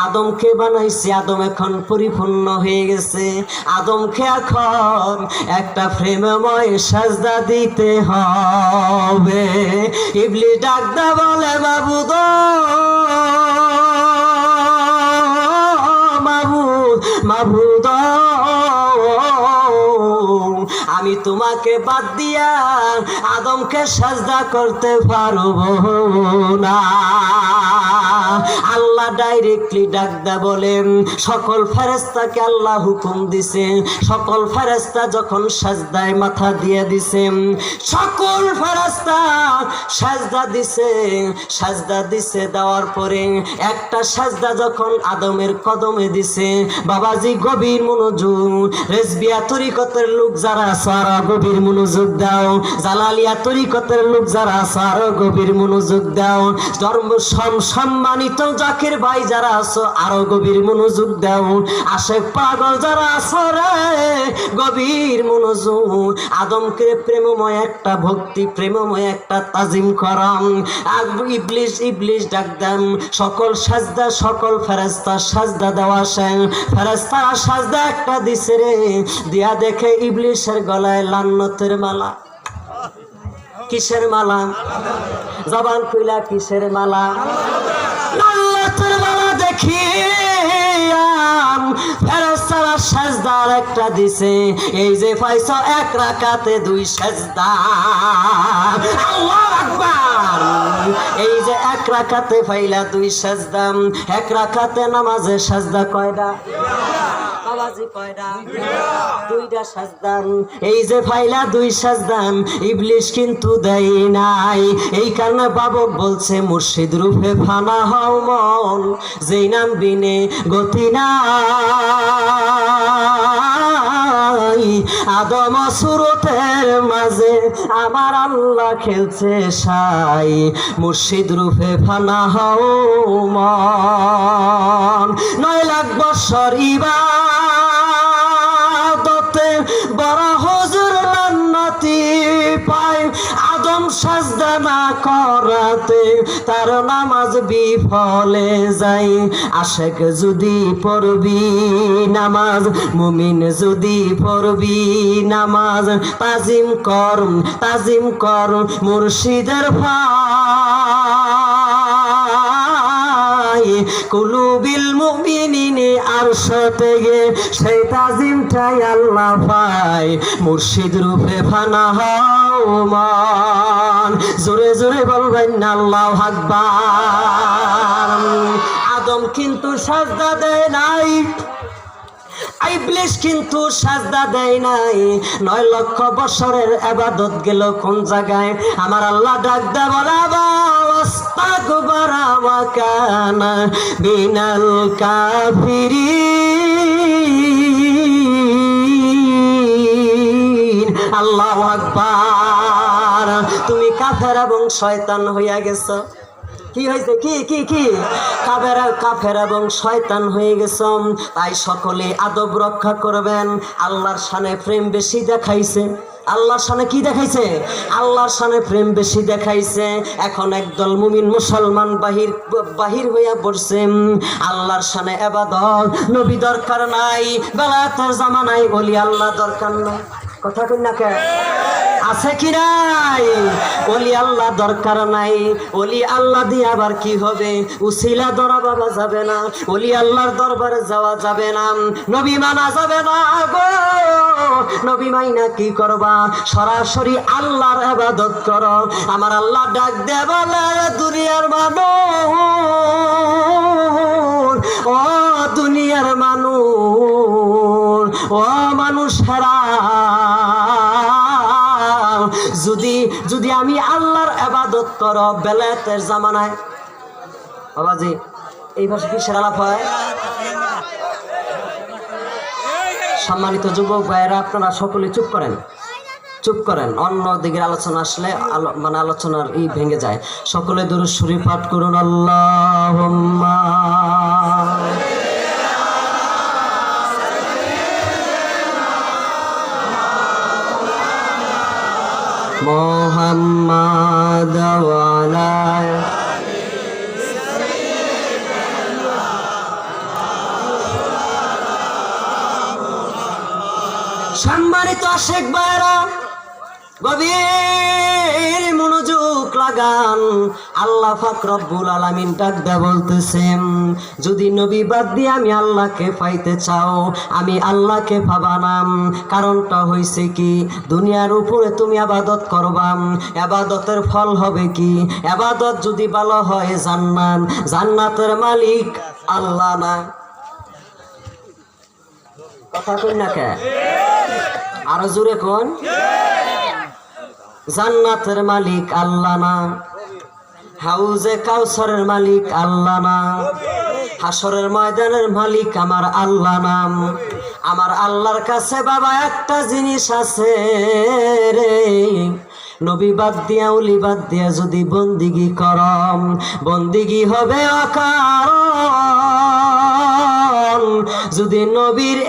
আদমকে বানাইছি, আদম এখন পরিপূর্ণ হয়ে গেছে। আদমকে এখন একটা প্রেমময় সাজদা দিতে হবে। ইবলিশ ডাকদা বলে মাবুদ, মাবুদ, মাবুদ, আমি তোমাকে বাদ দিয়া আদমকে সাজদা করতে পারবো না। আল্লাহ ডাইরেক্টলি ডাকদা বলেন সকল ফেরেশতাকে আল্লাহ হুকুম দিছে। সকল ফেরেশতা যখন সাজদায় মাথা দিয়ে দিছে, সকল ফেরেশতা সাজদা দিছে। সাজদা দিছে দেওয়ার পরে একটা সাজদা যখন আদমের কদমে দিছে, বাবাজি গভীর মনোযোগ। রেজবিয়া তরিকতের লোক যারা আছো আরো গভীর মনোযোগ দাও। জালালিয়া তরিকতের লোক যারা আছো আরো গভীর মনোযোগ দাও। ধর্ম সম্মানিত জাকির ভাই যারা আছো আরো গভীর মনোযোগ দাও। আশেক পাগল যারা আছো রে গভীর মনোযোগ। আদমকে প্রেমময় একটা ভক্তি, প্রেমময় একটা তাজিম করাম। ইবলিশ ইবলিশ ডাকদাম সকল সাজদা, সকল ফেরেশতা সাজদা দেওয়া শেষ। ফেরেশতা সাজদা একটা দিছে রে, দিয়া দেখে ইবলিশের গলায় লান্নতের মালা। কিসের মালা? জবান খুইলা কিসের মালা? লান্নতের মালা দেখি ফেরেশতারা সাজদার একটা দিছে। এই যে পাইছো 1 রাকাতে 2 সাজদা। আল্লাহু আকবার। এই যে 1 রাকাতে পাইলা 2 সাজদা। 1 রাকাতে নামাজে সাজদা কয়টা? বাবাজি কয়টা? 2টা সাজদা। এই যে পাইলা 2 সাজদা, ইবলিশ কিন্তু দেয় নাই। এই কারণে বাবক বলছে মুর্শিদ রূপে ফানা হও মন, যেই নাম বিনে গতি নাই। আদম সুরতের মাঝে আমার আল্লাহ খেলছে সাই, মুর্শিদ রূপে ফানা হও মন। 9 লাখ বছর ইবাদতে বড় হুজুর জান্নাতি পায়। আদম সাজদা না করাতে তার নামাজ বিফলে যায়। আশেক যদি পড়বি নামাজ, মুমিন যদি পড়বি নামাজ, তাজিম কর, তাজিম কর মুর্শিদের ভাই। নাই কুলুবিল মুমিনিনে আরশ থেকে সেই তাজিমটাই আল্লাহ পায় মুর্শিদ রূপে ফানা হও মন জোরে জোরে বলবেন না আল্লাহু আকবার আদম কিন্তু সাজদা দেয় নাই ইবলিস কিন্তু সাজদা দেয় নাই 9 লক্ষ বছরের ইবাদত গেল কোন জায়গায় আমার আল্লাহ ডাক দে বলা আস্তাগফারা ওয়া কানা মিনাল কাফিরিন আল্লাহু আকবার তুমি কাফের এবং শয়তান হইয়া গেছো কি হয়েছে কি কাফের এবং শয়তান হয়ে গেছে তাই সকলে আদব রক্ষা করবেন আল্লাহর শানে প্রেম বেশি দেখাইছে আল্লাহর শানে কি দেখাইছে আল্লাহর শানে প্রেম বেশি দেখাইছে এখন একদল মুমিন মুসলমান বাহির হইয়া পড়ছে আল্লাহর শানে ইবাদত নবী দরকার নাই বেলায়েতের জামানায় ওলি আল্লাহ দরকার নাই কথা কই না কে আছে কি নাই ওলি আল্লাহ দরকার নাই ওলি আল্লাহ দিয়ে আবার কি হবে উসিলা ধরা বাবা যাবে না ওলি আল্লাহর দরবারে যাওয়া যাবে না নবী মানা যাবে না গো নবী মাইনা কি করবা সরাসরি আল্লাহর ইবাদত করো আমার আল্লাহ ডাক দে বলে দুনিয়ার মানুষ ও দুনিয়ার মানুষ ও মানুষেরা যদি আমি আল্লাহর ইবাদত করো বেলায়েতের জামানায় বাবাজি এই ভাষা কি সেরালাপ হয় সম্মানিত যুবক ভাইয়েরা আপনারা সকলে চুপ করেন অন্য দিকের আলোচনা আসলে মানে আলোচনার ভেঙে যায় সকলে দুরূদ শরীফ পাঠ করুন আল্লাহুম্মা মুহাম্মাদ ওয়া আলা সম্মানিত আশিক ভাইরা গভীর মনোযোগ লাগান আল্লাহ পাক রব্বুল আলামিন ডাক দে বলতেছেন যদি নবী বাদ দিয়ে আমি আল্লাহকে পাইতে চাও আমি আল্লাহকে পাবা না কারণটা হইছে কি দুনিয়ার উপরে তুমি ইবাদত করবা ইবাদতের ফল হবে কি ইবাদত যদি ভালো হয় জান্নাতের মালিক আল্লাহ না কথা কই না কে আরো জোরে কোন জান্নাতের মালিক আল্লাহ না হাউজে কাউসারের মালিক আল্লাহ না হাসরের ময়দানের মালিক আমার আল্লাহ নাম আমার আল্লাহর কাছে বাবা একটা জিনিস আছে রে নবী বাদ দিয়া ওলি বাদ দিয়া যদি বন্দিগি করম বন্দিগি হবে অকারণ যদি নবীর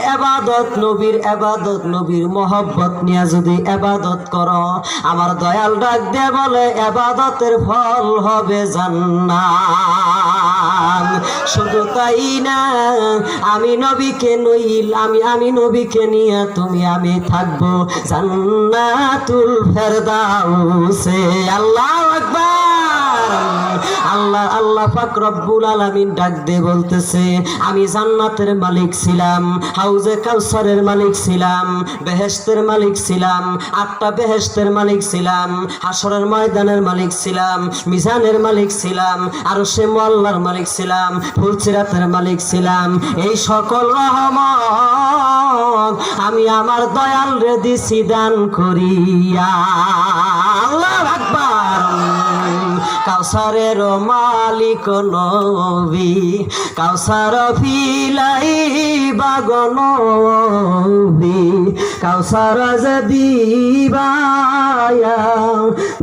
ইবাদত নবীর মহব্বত নিয়ে যদি ইবাদত করো আমার দয়াল ডাক দিয়ে বলে ইবাদতের ফল হবে জান্নাত শুধু তাই না আমি নবীকে আমি নবীকে নিয়ে আমি থাকবো জান্নাতুল ফেরদাউসে আল্লাহু আকবার আল্লাহ পাক রব্বুল আলামিন ডাক দিয়ে বলতেছে আমি জান্নাতের মালিক ছিলাম হাউজে কাউসারের মালিক ছিলাম বেহেশতের মালিক ছিলাম 8টা বেহেশতের মালিক ছিলাম হাসরের ময়দানের মালিক ছিলাম মিজানের মালিক ছিলাম আরশে মুআল্লার মালিক ছিলাম ফুলসিরাতের মালিক ছিলাম এই সকল রহমত আমি আমার দয়াল রে দিছি দান করিয়া আল্লাহু আকবার কাউসারের মালিক নবী কাউসার ফিলাই বাগন নবী কাউসার দিবায়া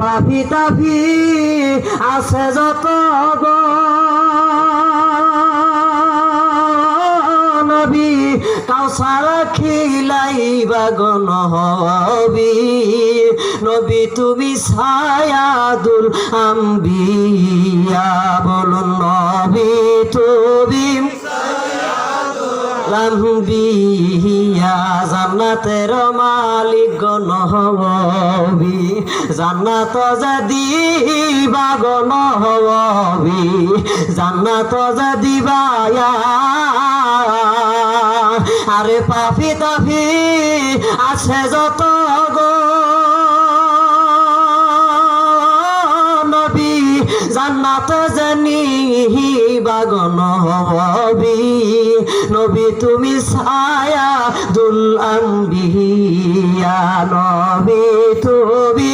পাপি তাপি আছে যত গো নবী কাউসার খিলাইবা গো নবী নবী তুমি সায়াদুল আম্বিয়া বলুন নবী তুমি লাম্বিয়া জান্নাতের মালিক গণবি জান্নাত যদি বাগো নহবি জান্নাত যদি বায়া আরে পাপি তাপি আছে যত গো নবী জান্নাত জানি বাগো নহবি নবী তুমি ছায়া দুল আম্বিয়া নবী তুমি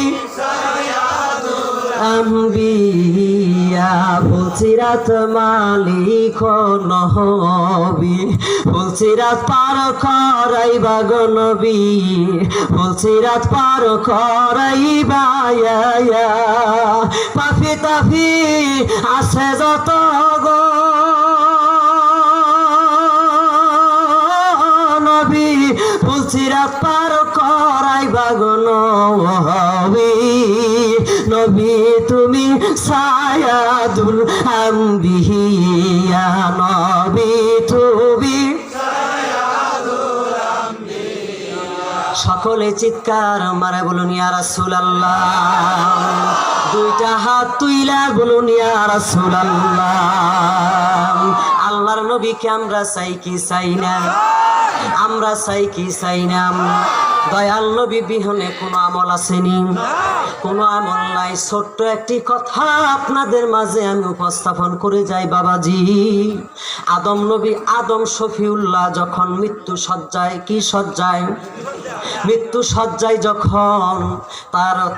আম্বিয়া ফুলসিরাত মালিক নহবি ফুলসিরাত পার করাইবা গো নবী ফুলসিরাত পার করাইবা পাফি তাফি আছে যত গো নবী ফুলসিরাত পার করাইবা গো নবী নবী তুমি সায়াদুল আম্বিয়া নবী তুমি সকলে চিৎকার মারে বলুন ইয়া রাসূলুল্লাহ দুইটা হাত তুইলা বলুন ইয়া রাসূলুল্লাহ আল্লাহর নবীকে আমরা চাই কি চাই না আমরা চাই কি চাই না দয়াল নবী বিহনে কোনো আমল আসেনি কোনো আমল নাই ছোট্ট একটি কথা আপনাদের মাঝে আমি উপস্থাপন করে যাই বাবাজি আদম নবী আদম শফিউল্লাহ যখন মৃত্যু শয্যায় যখন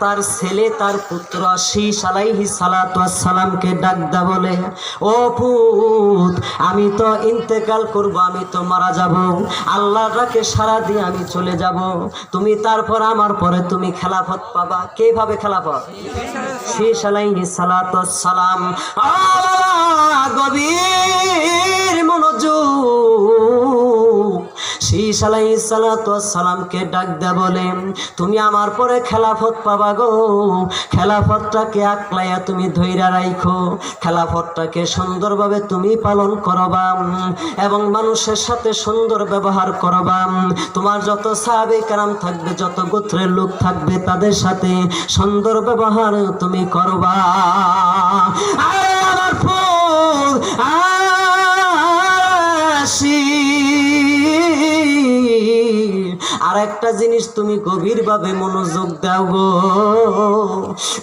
তার ছেলে তার পুত্র শীশ আলাইহিস সালাতু ওয়াস সালামকে ডাকদা বলে ও পুত আমি তো ইন্তেকাল করব আমি তো মারা যাব আল্লাহর ডাকে সাড়া দিয়ে আমি চলে যাব তুমি তারপর আমার পরে তুমি খেলাফত পাবা কিভাবে খেলাফত শীশ আলাইহিস সালাতু ওয়াস সালাম গভীর মনোযোগ শীশ আলাইহিস সালাতু ওয়াস সালামকে ডাক দে বলে তুমি আমার পরে খেলাফত পাবা গো খেলাফতটাকে আকলাইয়া তুমি ধইরা রাখো খেলাফতটাকে সুন্দরভাবে তুমি পালন করবা এবং মানুষের সাথে সুন্দর ব্যবহার করবা তোমার যত সাহাবে কেরাম থাকবে যত গোত্রের লোক থাকবে তাদের সাথে সুন্দর ব্যবহার তুমি করবা আরে আমার ফুল আর একটা জিনিস তুমি গভীরভাবে মনোযোগ দাও গো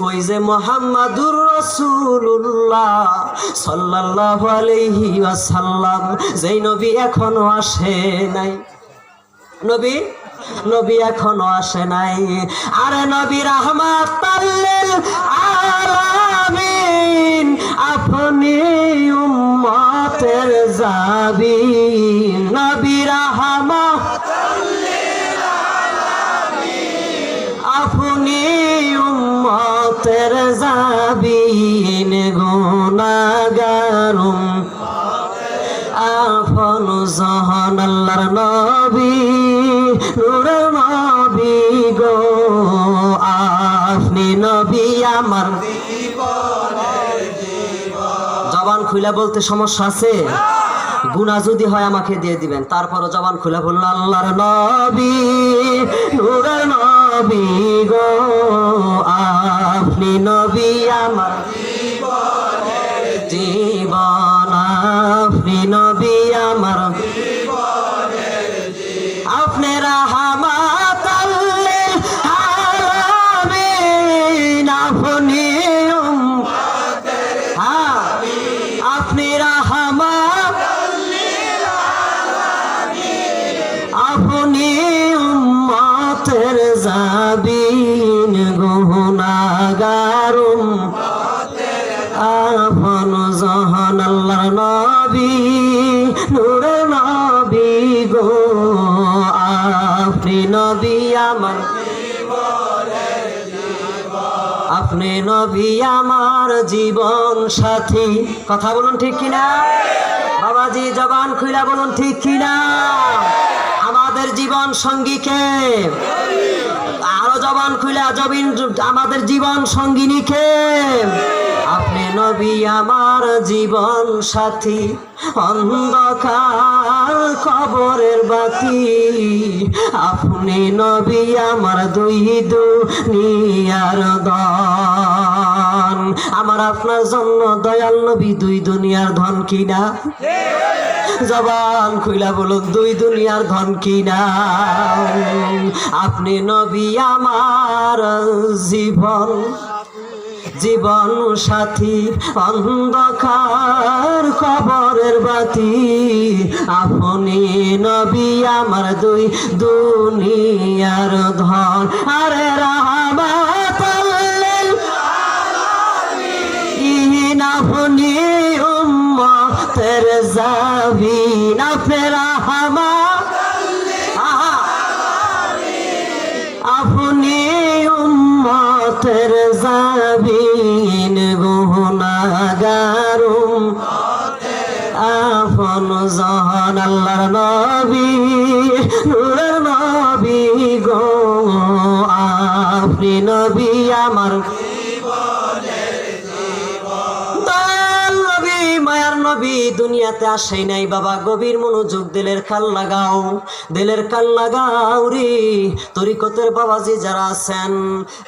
ওই যে মুহাম্মাদুর রাসূলুল্লাহ সাল্লাল্লাহু আলাইহি ওয়াসাল্লাম যেই নবী এখনো আসে নাই নবী এখনো আসে নাই আরে নবী রাহমাতাল লিল আলামিন আপনি উম্মতের জাবিন নবী রাহমাতাল লিল আলামিন আপনি উম্মতের জাবিন গুনাহগার আপন জাহান আল্লাহর নবী নূরের নবী গো আপনি নবী আমার জবান খুলে বলতে সমস্যা আছে গুনাহ যদি হয় আমাকে দিয়ে দিবেন তারপরও জবান খুলে বলল আল্লাহর নবী নূরের নবী গো আপনি নবী আমার জীবন আপনি নবী আমার আপনি রাহমাতাল লিল আলামিন আপনি আপনি রাহমাতাল লিল আলামিন আপনি উম্মতের জাবিন গুনাহগার আপন জাহান আল্লাহর নবী নূরের নবী গো আপনি নবী আমার আপনি নবী আমার জীবন সাথী কথা বলুন ঠিক কিনা বাবাজি জবান খুইলা বলুন ঠিক কিনা আমাদের জীবন সঙ্গী কে আরো জবান খুইলা আমাদের জীবন সঙ্গিনী কে আপনি নবী আমার জীবন সাথী, অন্ধকার কবরের বাতি। আপনি নবী আমার দুই দুনিয়ার ধন। আমার আপনার জন্য দয়াল নবী দুই দুনিয়ার ধন কিনা? জবান খুইলা বলুন, দুই দুনিয়ার ধন কিনা? আপনি নবী আমার জীবন জীবন সাথী, অন্ধকার কবরের বাতি। আপনি নবী আমার দুই দুনিয়ার ধন। আরে রাহমাতুল লিল আলামিন, আপনি উম্মতের জাবিন। আপনি রাহমাতুল লিল আলামিন, আপনি উম্মতের জাবিন। গুনাহগার আপন জান আল্লাহর নবী, নূরের নবী গো। আপনি নবী আমার মায়ার নবী। দুনিয়াতে আসেই নাই বাবা, গভীর মনোযোগ, দিলের কান লাগাও, দিলের কান লাগাও রে। তরিকতের বাবাজি যারা আছেন,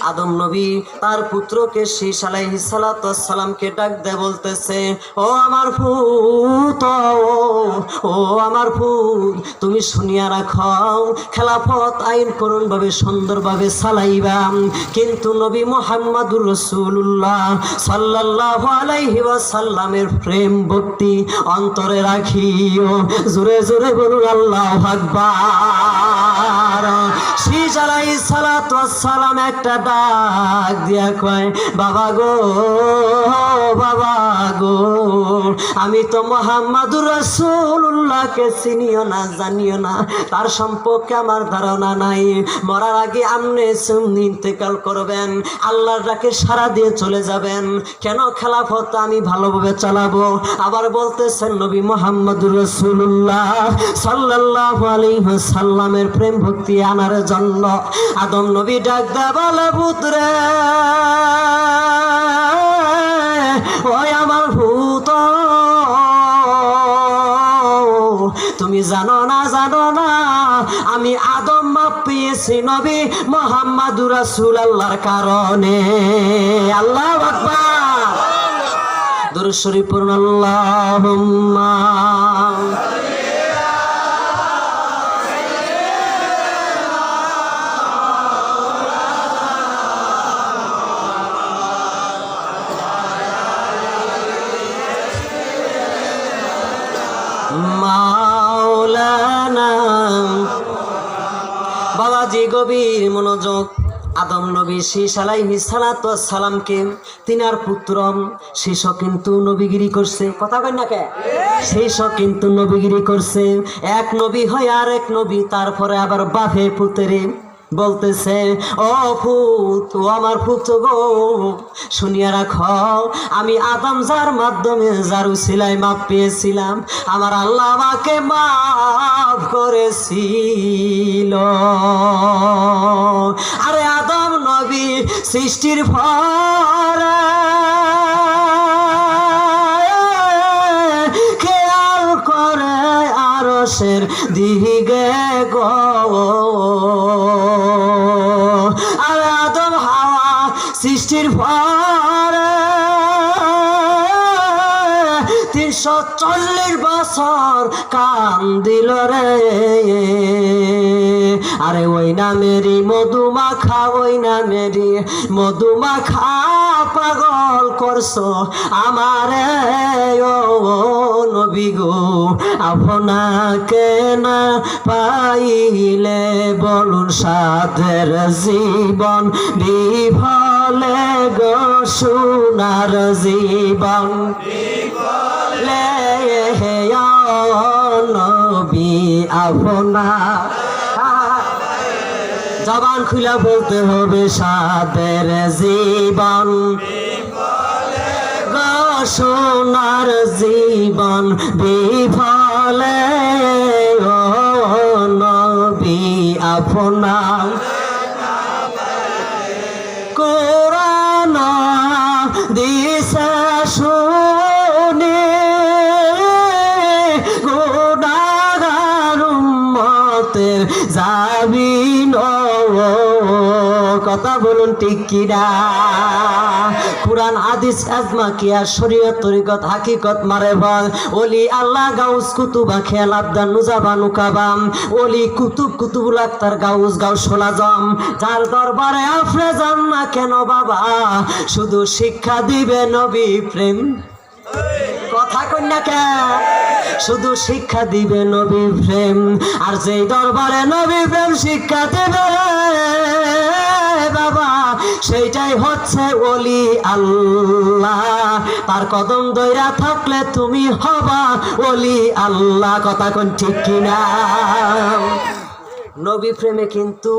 আদম নবী তার পুত্রকে শীষ আলাইহিস সালাতু ওয়াস সালামকে ডাক দে বলতেছে, ও আমার পুত, ও আমার পুত, তুমি শুনিয়া রাখো, খেলাফত আইন করুন ভাবে সুন্দরভাবে চালাইবা, কিন্তু নবী মুহাম্মদুর রাসূলুল্লাহ সাল্লাল্লাহু আলাইহি ওয়াসাল্লামের প্রেম ভক্তি অন্তরে রাখিও। জোরে জোরে বলুন আল্লাহু আকবার। শীষ আলাইহিস সালাতু ওয়াস সালাম একটা ডাক দিয়া কয়, বাবা গো, বাবা গো, আমি তো মুহাম্মদুর রাসূলুল্লাহকে চিনিও না, জানিও না, তার সম্পর্কে আমার ধারণা নাই। মরার আগে আপনি ইন্তেকাল করবেন, আল্লাহর ডাকে সাড়া দিয়ে চলে যাবেন, কেন খেলাফত আমি ভালোভাবে চালাবো। আবার বলতেছেন নবী মুহাম্মদুর রাসূলুল্লাহ সাল্লাল্লাহু আলাইহি ওয়াসাল্লামের প্রেম ভক্তি আনার জন্য আদম নবী ডাক দেয়া বলে, পুত্রে, ওই আমার ভূত, তুমি জানো না, জানো না, আমি আদম মাপ পেয়েছি নবী মুহাম্মদুর রাসূলুল্লাহর কারণে। আল্লাহু আকবার। দুরূদ শরীফ পড়ুন, আল্লাহুম্মা মাওলানা। বাবাজি গভীর মনোযোগ। আদম নবী শীষ আলাইহিস সালাতু ওয়াস সালামকে তিনার পুত্র শীষ কিন্তু নবীগিরি করছে। কথা কই না কে? শীষ কিন্তু নবীগিরি করছে। এক নবী হয় আর এক নবী, তারপরে আবার বাপে পুত্রে বলতেছে, ও পুত, ও আমার পুত্র গো, শুনিয়া রাখো, আমি আদম যার মাধ্যমে যার উসিলায় মাপ পেয়েছিলাম, আমার আল্লাহ আমাকে মাফ করেছিল। আরে আদম নবী সৃষ্টির পরে খেয়াল করে আরশের দিকে গো, আর আদম হাওয়া সৃষ্টির পরে 340 বছর কান্দিল রে। আরে ওই নামেরই মধুমাখা, ওই নামেরই মধুমাখা পাগল করছো আমারে ও নবী গো। আপনাকে না পাইলে বলুন সাধের জীবন বিফলে গো, সোনার জীবন বিফলে নবী আপনা। জবান খুলে বলতে হবে, সাধের জীবন গো, সোনার জীবন বিফলে ও নবী আপনা। কোরআন দিছে জামিন। কথা বলুন ঠিক কিনা? কুরআন হাদিস আজমা কিয়া শরীয়ত তরিকত হাকিকত মারে বল ওলি আল্লাহ গাউস কুতুবা খেয়াল আবদান নুজাবা নুকাবাম ওলি কুতুব কুতুবুল আক্তার গাউস গাউসুল আজম যার দরবারে আপনি যান না কেন বাবা, শুধু শিক্ষা দিবে নবী প্রেম। কথা কন্যা কে? শুধু শিক্ষা দিবে নবী প্রেম। আর যেই দরবারে নবী প্রেম শিক্ষা দেবে বাবা, সেইটাই হচ্ছে ওলি আল্লাহ। তার কদম দইরা থাকলে তুমি হবা ওলি আল্লাহ। কথা কোন ঠিক কিনা? নবী প্রেমে কিন্তু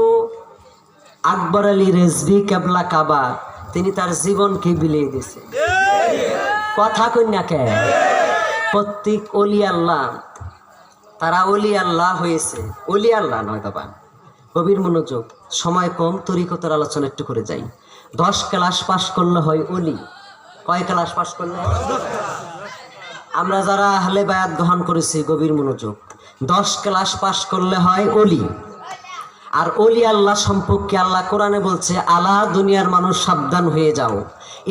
আকবর আলী রেজভি কেবলা কাবা তিনি তার জীবনকে বিলিয়ে দিয়েছেন। কথা কন্যাকে প্রত্যেক অলি আল্লাহ তারা অলি আল্লাহ হয়েছে, অলি আল্লাহ নয় বাবা। গভীর মনোযোগ, সময় কম, তরিকতের আলোচনা একটু করে যাই। 10 ক্লাস পাশ করলে হয় অলি। কয় ক্লাস পাশ করলে? আমরা যারা আহলে বায়াত গ্রহণ করেছি, গভীর মনোযোগ, 10 ক্লাস পাশ করলে হয় অলি। আর অলি আল্লাহ সম্পর্কে আল্লাহ কোরআনে বলছে, আলা দুনিয়ার মানুষ সাবধান হয়ে যাও,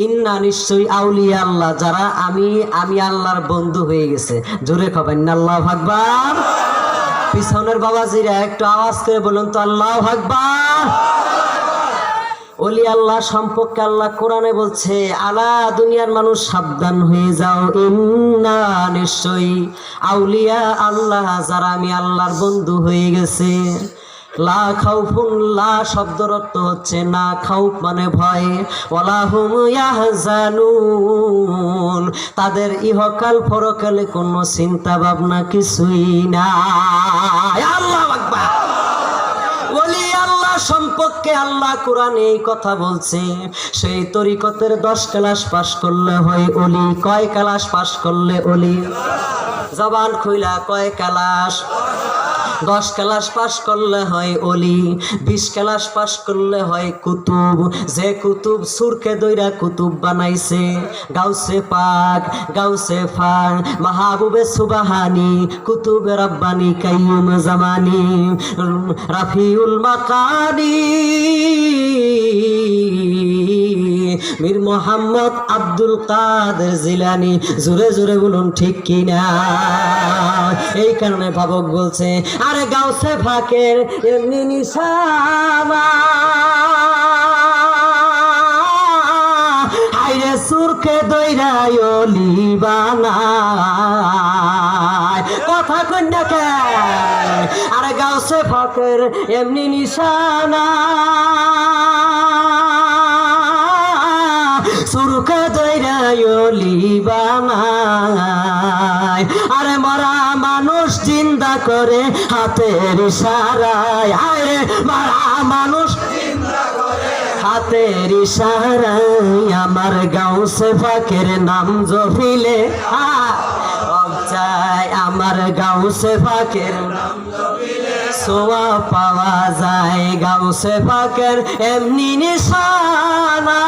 ইন্না নিশ্চয়ই আউলিয়া আল্লাহ যারা আমি আল্লাহর বন্ধু হয়ে গেছে। জোরে কবেন না আল্লাহু আকবার। পিছনের বাবাজিরা একটু আওয়াজ করে বলুন তো আল্লাহু আকবার। ওলি আল্লাহ সম্পর্কে আল্লাহ কোরআনে বলছে, আলা দুনিয়ার মানুষ সাবধান হয়ে যাও, ইন্না নিশ্চয়ই আউলিয়া আল্লাহ যারা আমি আল্লাহর বন্ধু হয়ে গেছে। লা খাউফুন, লা শব্দের অর্থ হচ্ছে না, খাউফ মানে ভয়, ওয়ালা হুম ইয়াহজানুন তাদের ইহকাল পরকালে কোনো চিন্তা ভাবনা কিছুই নাই। আল্লাহু আকবার। ওলি আল্লাহ সম্পর্কে আল্লাহ কোরআনে এই কথা বলছে, সেই তরিকতের 10 ক্লাস পাশ করলে হয় ওলি। কয় ক্লাস পাশ করলে ওলি? জবান খুইলা কয় ক্লাস? 10 ক্লাস পাশ করলে হয় অলি, 20 ক্লাস পাশ করলে হয় কুতুব। যে কুতুব সুরকে দইরা কুতুব বানাইছে, গাউসে পাক, গাউসে ফাক, মাহবুবে সুবহানি, কুতুবে রব্বানি, কাইয়ুম জামানি, রাফিউল মাকানি, মীর মোহাম্মদ আব্দুল কাদের জিলানি। জোরে জোরে বলুন ঠিক কিনা? এই কারণে ভাবক বলছে, আরে গাউসে ফাকের এমনি নিশানা, হাইরে সুরকে দইরাই অলি বানায়। কথা কন্যা কে? আরে গাউসে ফাকের এমনি নিশানা, সুরকে দইরাই অলি বানায়। আরে মরা মানুষ জিন্দা করে হাতের ইশারায়, আরে মরা মানুষ জিন্দা করে হাতের ইশারায়। আমার গাউসে ফাকের নাম জপিলে যায়, আমার গাউসে ফাকের নাম জপিলে সোয়া পাওয়া যায়। গাউসে ফাকের এমনি নিশানা,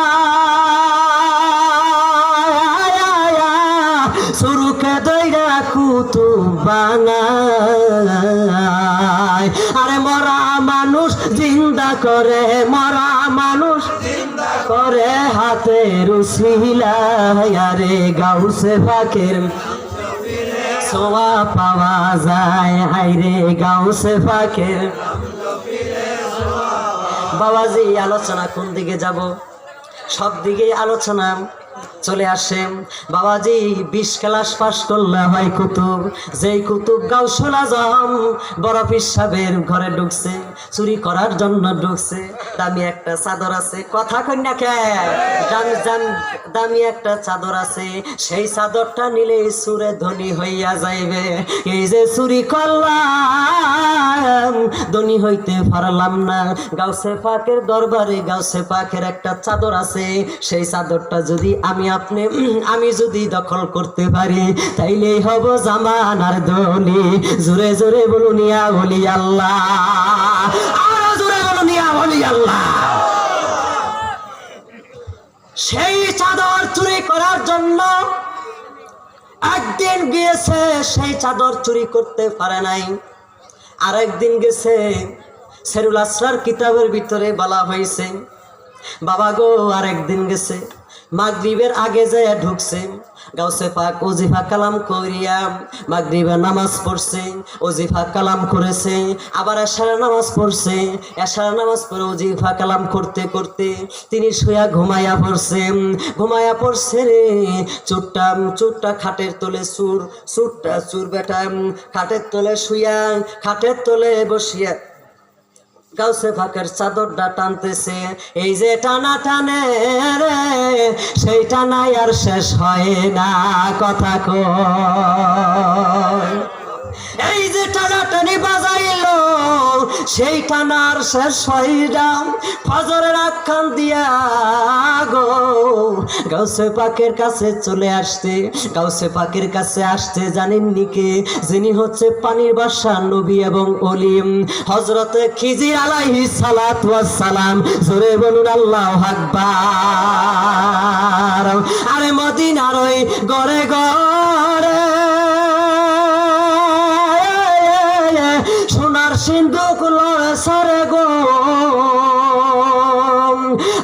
সুরকে দইরা কুতুব বানায়। আরে মরা মানুষ জিন্দা করে, মরা মানুষ জিন্দা করে হাতের উসিলায়। আরে গাউসে ফাকের সোয়া পাওয়া যায়, হাইরে গাউসে ফাকের। বাবাজি আলোচনা কোন দিকে যাব? সব দিকে আলোচনা চলে আসে। বাবাজি 20 ক্লাস পাশ করলে হয় কুতুব। যেই কুতুব গাউসুল আজম বড় পীর সাহেবের ঘরে ঢুকছে, চুরি করার জন্য ঢুকছে। দামি একটা চাদর আছে, কথা কন্যা কে? দামি একটা চাদর আছে, সেই চাদরটা নিলে সুরে ধনী হইয়া যাইবে। এই যে চুরি করলাম, ধনী হইতে পারলাম না। গাউসে পাকের দরবারে গাউসে পাকের একটা চাদর আছে, সেই চাদরটা যদি আমি যদি দখল করতে পারি, তাইলেই হব জামানার ধনী। জোরে জোরে বলুন ইয়া ওলি আল্লাহ, আরো জোরে বলুন ইয়া ওলি আল্লাহ। সেই চাদর চুরি করার জন্য একদিন গিয়েছে, সেই চাদর চুরি করতে পারে নাই। আরেকদিন গেছে সেরুল আসরার কিতাবের ভিতরে বলা হয়েছে, বাবা গো আরেকদিন গেছে মাগরিবের আগে যায় ঢুকছে, গাউসে পাক ওজিফা কালাম করিয়া মাগরিবের নামাজ পড়ছে, ওজিফা কালাম করেছে, আবার এশারের নামাজ পড়ছে, এশারের নামাজ পড়ে ওজিফা কালাম করতে করতে তিনি শুয়া ঘুমায়া পড়ছে রে। চুরটা খাটের তলে চুর বেটা খাটের তলে শুয়া খাটের তলে বসিয়া গাউসে ফাঁকের চাদরটা টানতেছে, এই যে টানা টানে রে সেই টানাই আর শেষ হয় না, কথা কয়। এই যে টানাটানি বাজাইলো সেই টানার শেষ হয় না, ফজরের আখ্যান দিয়া গো গাউসে পাকের কাছে চলে আসতে, গাউসে পাকের কাছে আসতে জানেন নিকে, যিনি হচ্ছে পানির বাদশা নবী এবং অলিম হযরত খিজির আলাইহিস সালাতু ওয়াস সালাম। জোরে বলুন আল্লাহু আকবার। আরে মদিনার ওই ঘরে ঘরে সোনার সিন্ধুক লড়ে গো,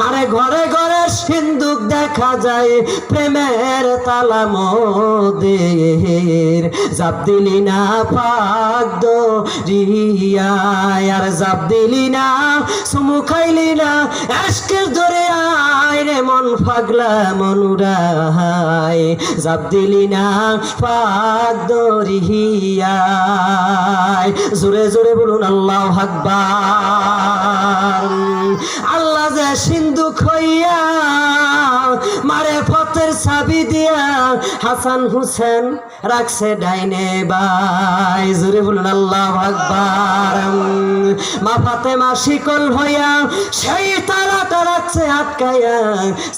আরে ঘরে ঘরে সিন্ধুক দেখা যায় প্রেমের তালা মোদের, জাপ দিলি না পাক দরিয়ায়, আর জাপ দিলি না চুমু খাইলি না আজকের দরিয়ায় রে মন পাগলা মনুরায়, জাপ দিলি না পাক দরিয়ায়। জোরে জোরে বলুন আল্লাহু আকবার। আল্লাহ যে সিন্ধুক হইয়া মারে ফতের চাবি দিয়া হাসান হুসেন রাখছে ডাইনে বাই, জোরে বলুন আল্লাহু আকবার। মা ফাতেমা শিকল হইয়া সেই তালাটা রাখছে আটকাইয়া,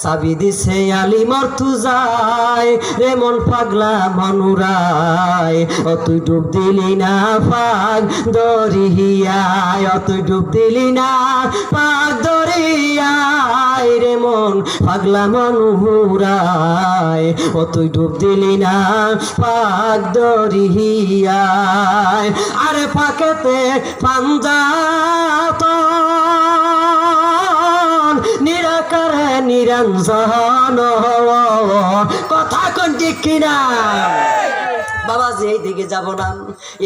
চাবি দিছে আলী মর্তুজায় রে মন পাগলা মনুরায়, ও তুই ডুব দিলি না পাক দরিয়ায়, ও তুই ডুব দিলি না পাক দরিয়ায় রে মন পাগলা মনুরায়, ও তুই ডুব দিলি না পাক দরিয়ায়। আরে পাকেতে পাঞ্জাত নিরাকারে নিরঞ্জন, কথা কোন ঠিক কিনা বাবা? যে এই দিকে যাব না,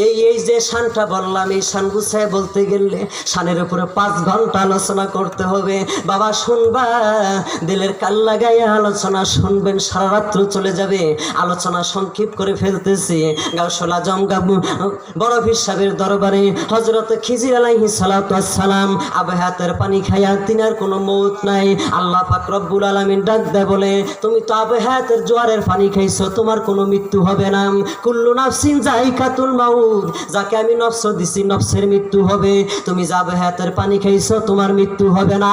এই যে শানটা বললাম, এই শান গুছায় বলতে গেলে শানের উপরে 5 ঘন্টা আলোচনা করতে হবে বাবা। শুনবা, দিলের কাল লাগাইয়া আলোচনা শুনবেন, সারা রাত্র চলে যাবে। আলোচনা সংক্ষেপ করে ফেলতেছি। গাউসুল আজম বড় পীর সাহেবের দরবারে হযরত খিজির আলাইহিস সালাতু ওয়াস সালাম আবহাতের পানি খায়া তিনার কোনো মৌত নাই। আল্লাহ পাক রব্বুল আলামিন ডাক দেয় বলে, তুমি তো আবহাতের জোয়ারের পানি খাইছো, তোমার কোনো মৃত্যু হবে না। কুল্লু নাফসিন যায়কাতুল মাউত, যাকে আমি নফস দিছি নফসের মৃত্যু হবে। তুমি যাবে হাতের পানি খাইছো, তোমার মৃত্যু হবে না।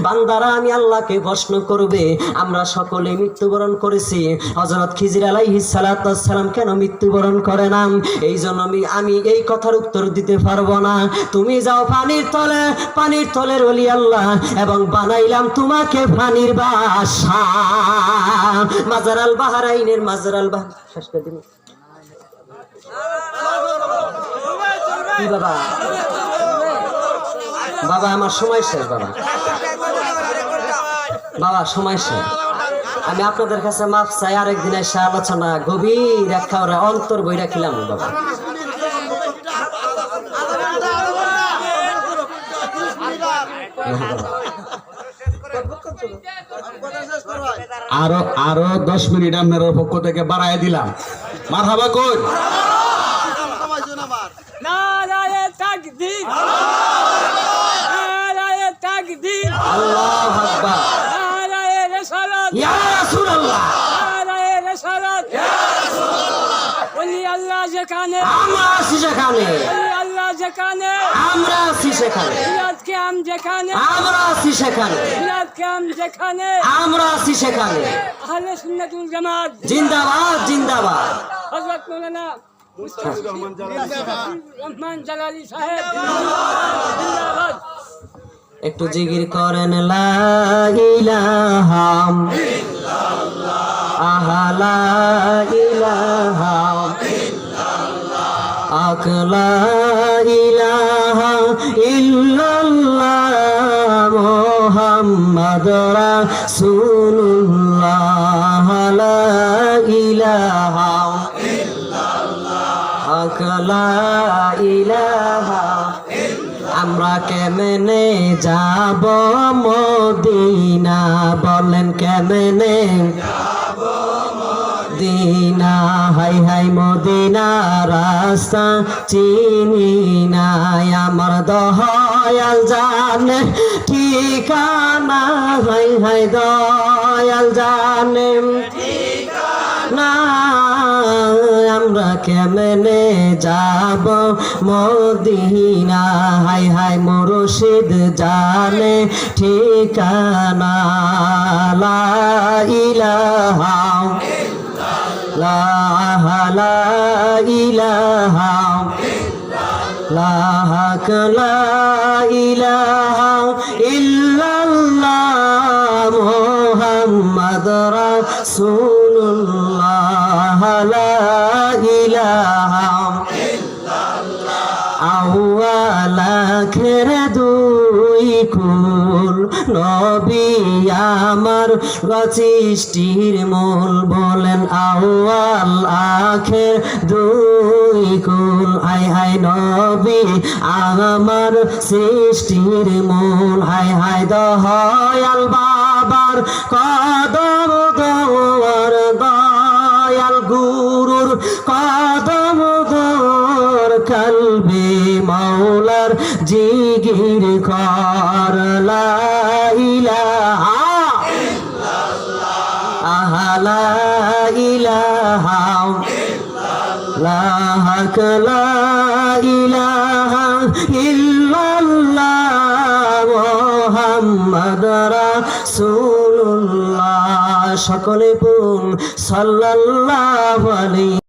বান্দারা আমি আল্লাহকে প্রশ্ন করবে, আমরা সকলে মৃত্যুবরণ করেছি, হযরত খিজির আলাইহিস সালাতু ওয়াস সালাম কেন মৃত্যুবরণ করে না? এই জন্য আমি এই কথার উত্তর দিতে পারবো না। তুমি যাও পানির তলের ওলি আল্লাহ, এবং বানাইলাম তোমাকে পানির বাদশা। মাজারাল বাহরাইনের মাজারাল শেষ করে দিন কি বাবা? বাবা আমার সময় শেষ, বাবা সময় শেষ। আমি আপনাদের কাছে মাফ চাই, আরেকদিন এসে আলোচনা গভীর একটা অন্তর বই রাখিলাম বাবা। আরো 10 মিনিট আপনার পক্ষ থেকে বাড়ায় দিলাম। মারহাবা কই? নারায়ে তাকবীর, নারায়ে তাকবীর, আল্লাহু আকবার, নারায়ে রিসালাত, ইয়া রাসূলুল্লাহ, নারায়ে রিসালাত, ইয়া রাসূলুল্লাহ। ওলি আল্লাহ যেখানে, আমরা আছি সেখানে, ওলি আল্লাহ যেখানে, আমরা আছি সেখানে, মিলাদ কিয়াম যেখানে, আমরা আছি সেখানে, মিলাদ কিয়াম যেখানে, আমরা আছি সেখানে। আহলে সুন্নাত ওয়াল জামাত জিন্দাবাদ, জিন্দাবাদ। হযরত মাওলানা মুস্তাফিজুর রহমান জালালী সাহেব জিন্দাবাদ। একটু জিকির করেন লা ইলাহা ইল্লাল্লাহ। আহলা ইলাহা আকলা ইলাহা ইল্লাল্লাহ মুহাম্মদ রাসূলুল্লাহ লা ইলাহা আকলা ইলাহা আমরা কেমনে যাব মদিনা বলেন কেমনে মদিনা হাই হাই মদিনা রাস্তা চিনি নাই আমার দয়াল জানে ঠিকানা হাই হাই দয়াল জানে ঠিকানা আমরা কেমনে যাব মদিনা হাই হাই মুর্শিদ জানে ঠিকানা লা ইলাহা লা ইলাহা লা ইলাহা ইল্লাল্লাহ মুহাম্মদ রাসূলুল্লাহ লা ইলাহা আউয়াল আখির দুই কুল নবী আমার সৃষ্টির মূল বলেন আউয়াল আখির দুই কুল হাই হাই নবী আমার সৃষ্টির মূল হাই হাই দয়াল বাবার কদম দোয়ার দয়াল গুরুর কদম দোর কলবে মাওলার জিগির কর লা ইলাহা লা ইলাহা লা ইলাহা ইল্লাল্লাহ মুহাম্মদ রাসূলুল্লাহ সকলে পড়ুন সাল্লাল্লাহু আলাইহি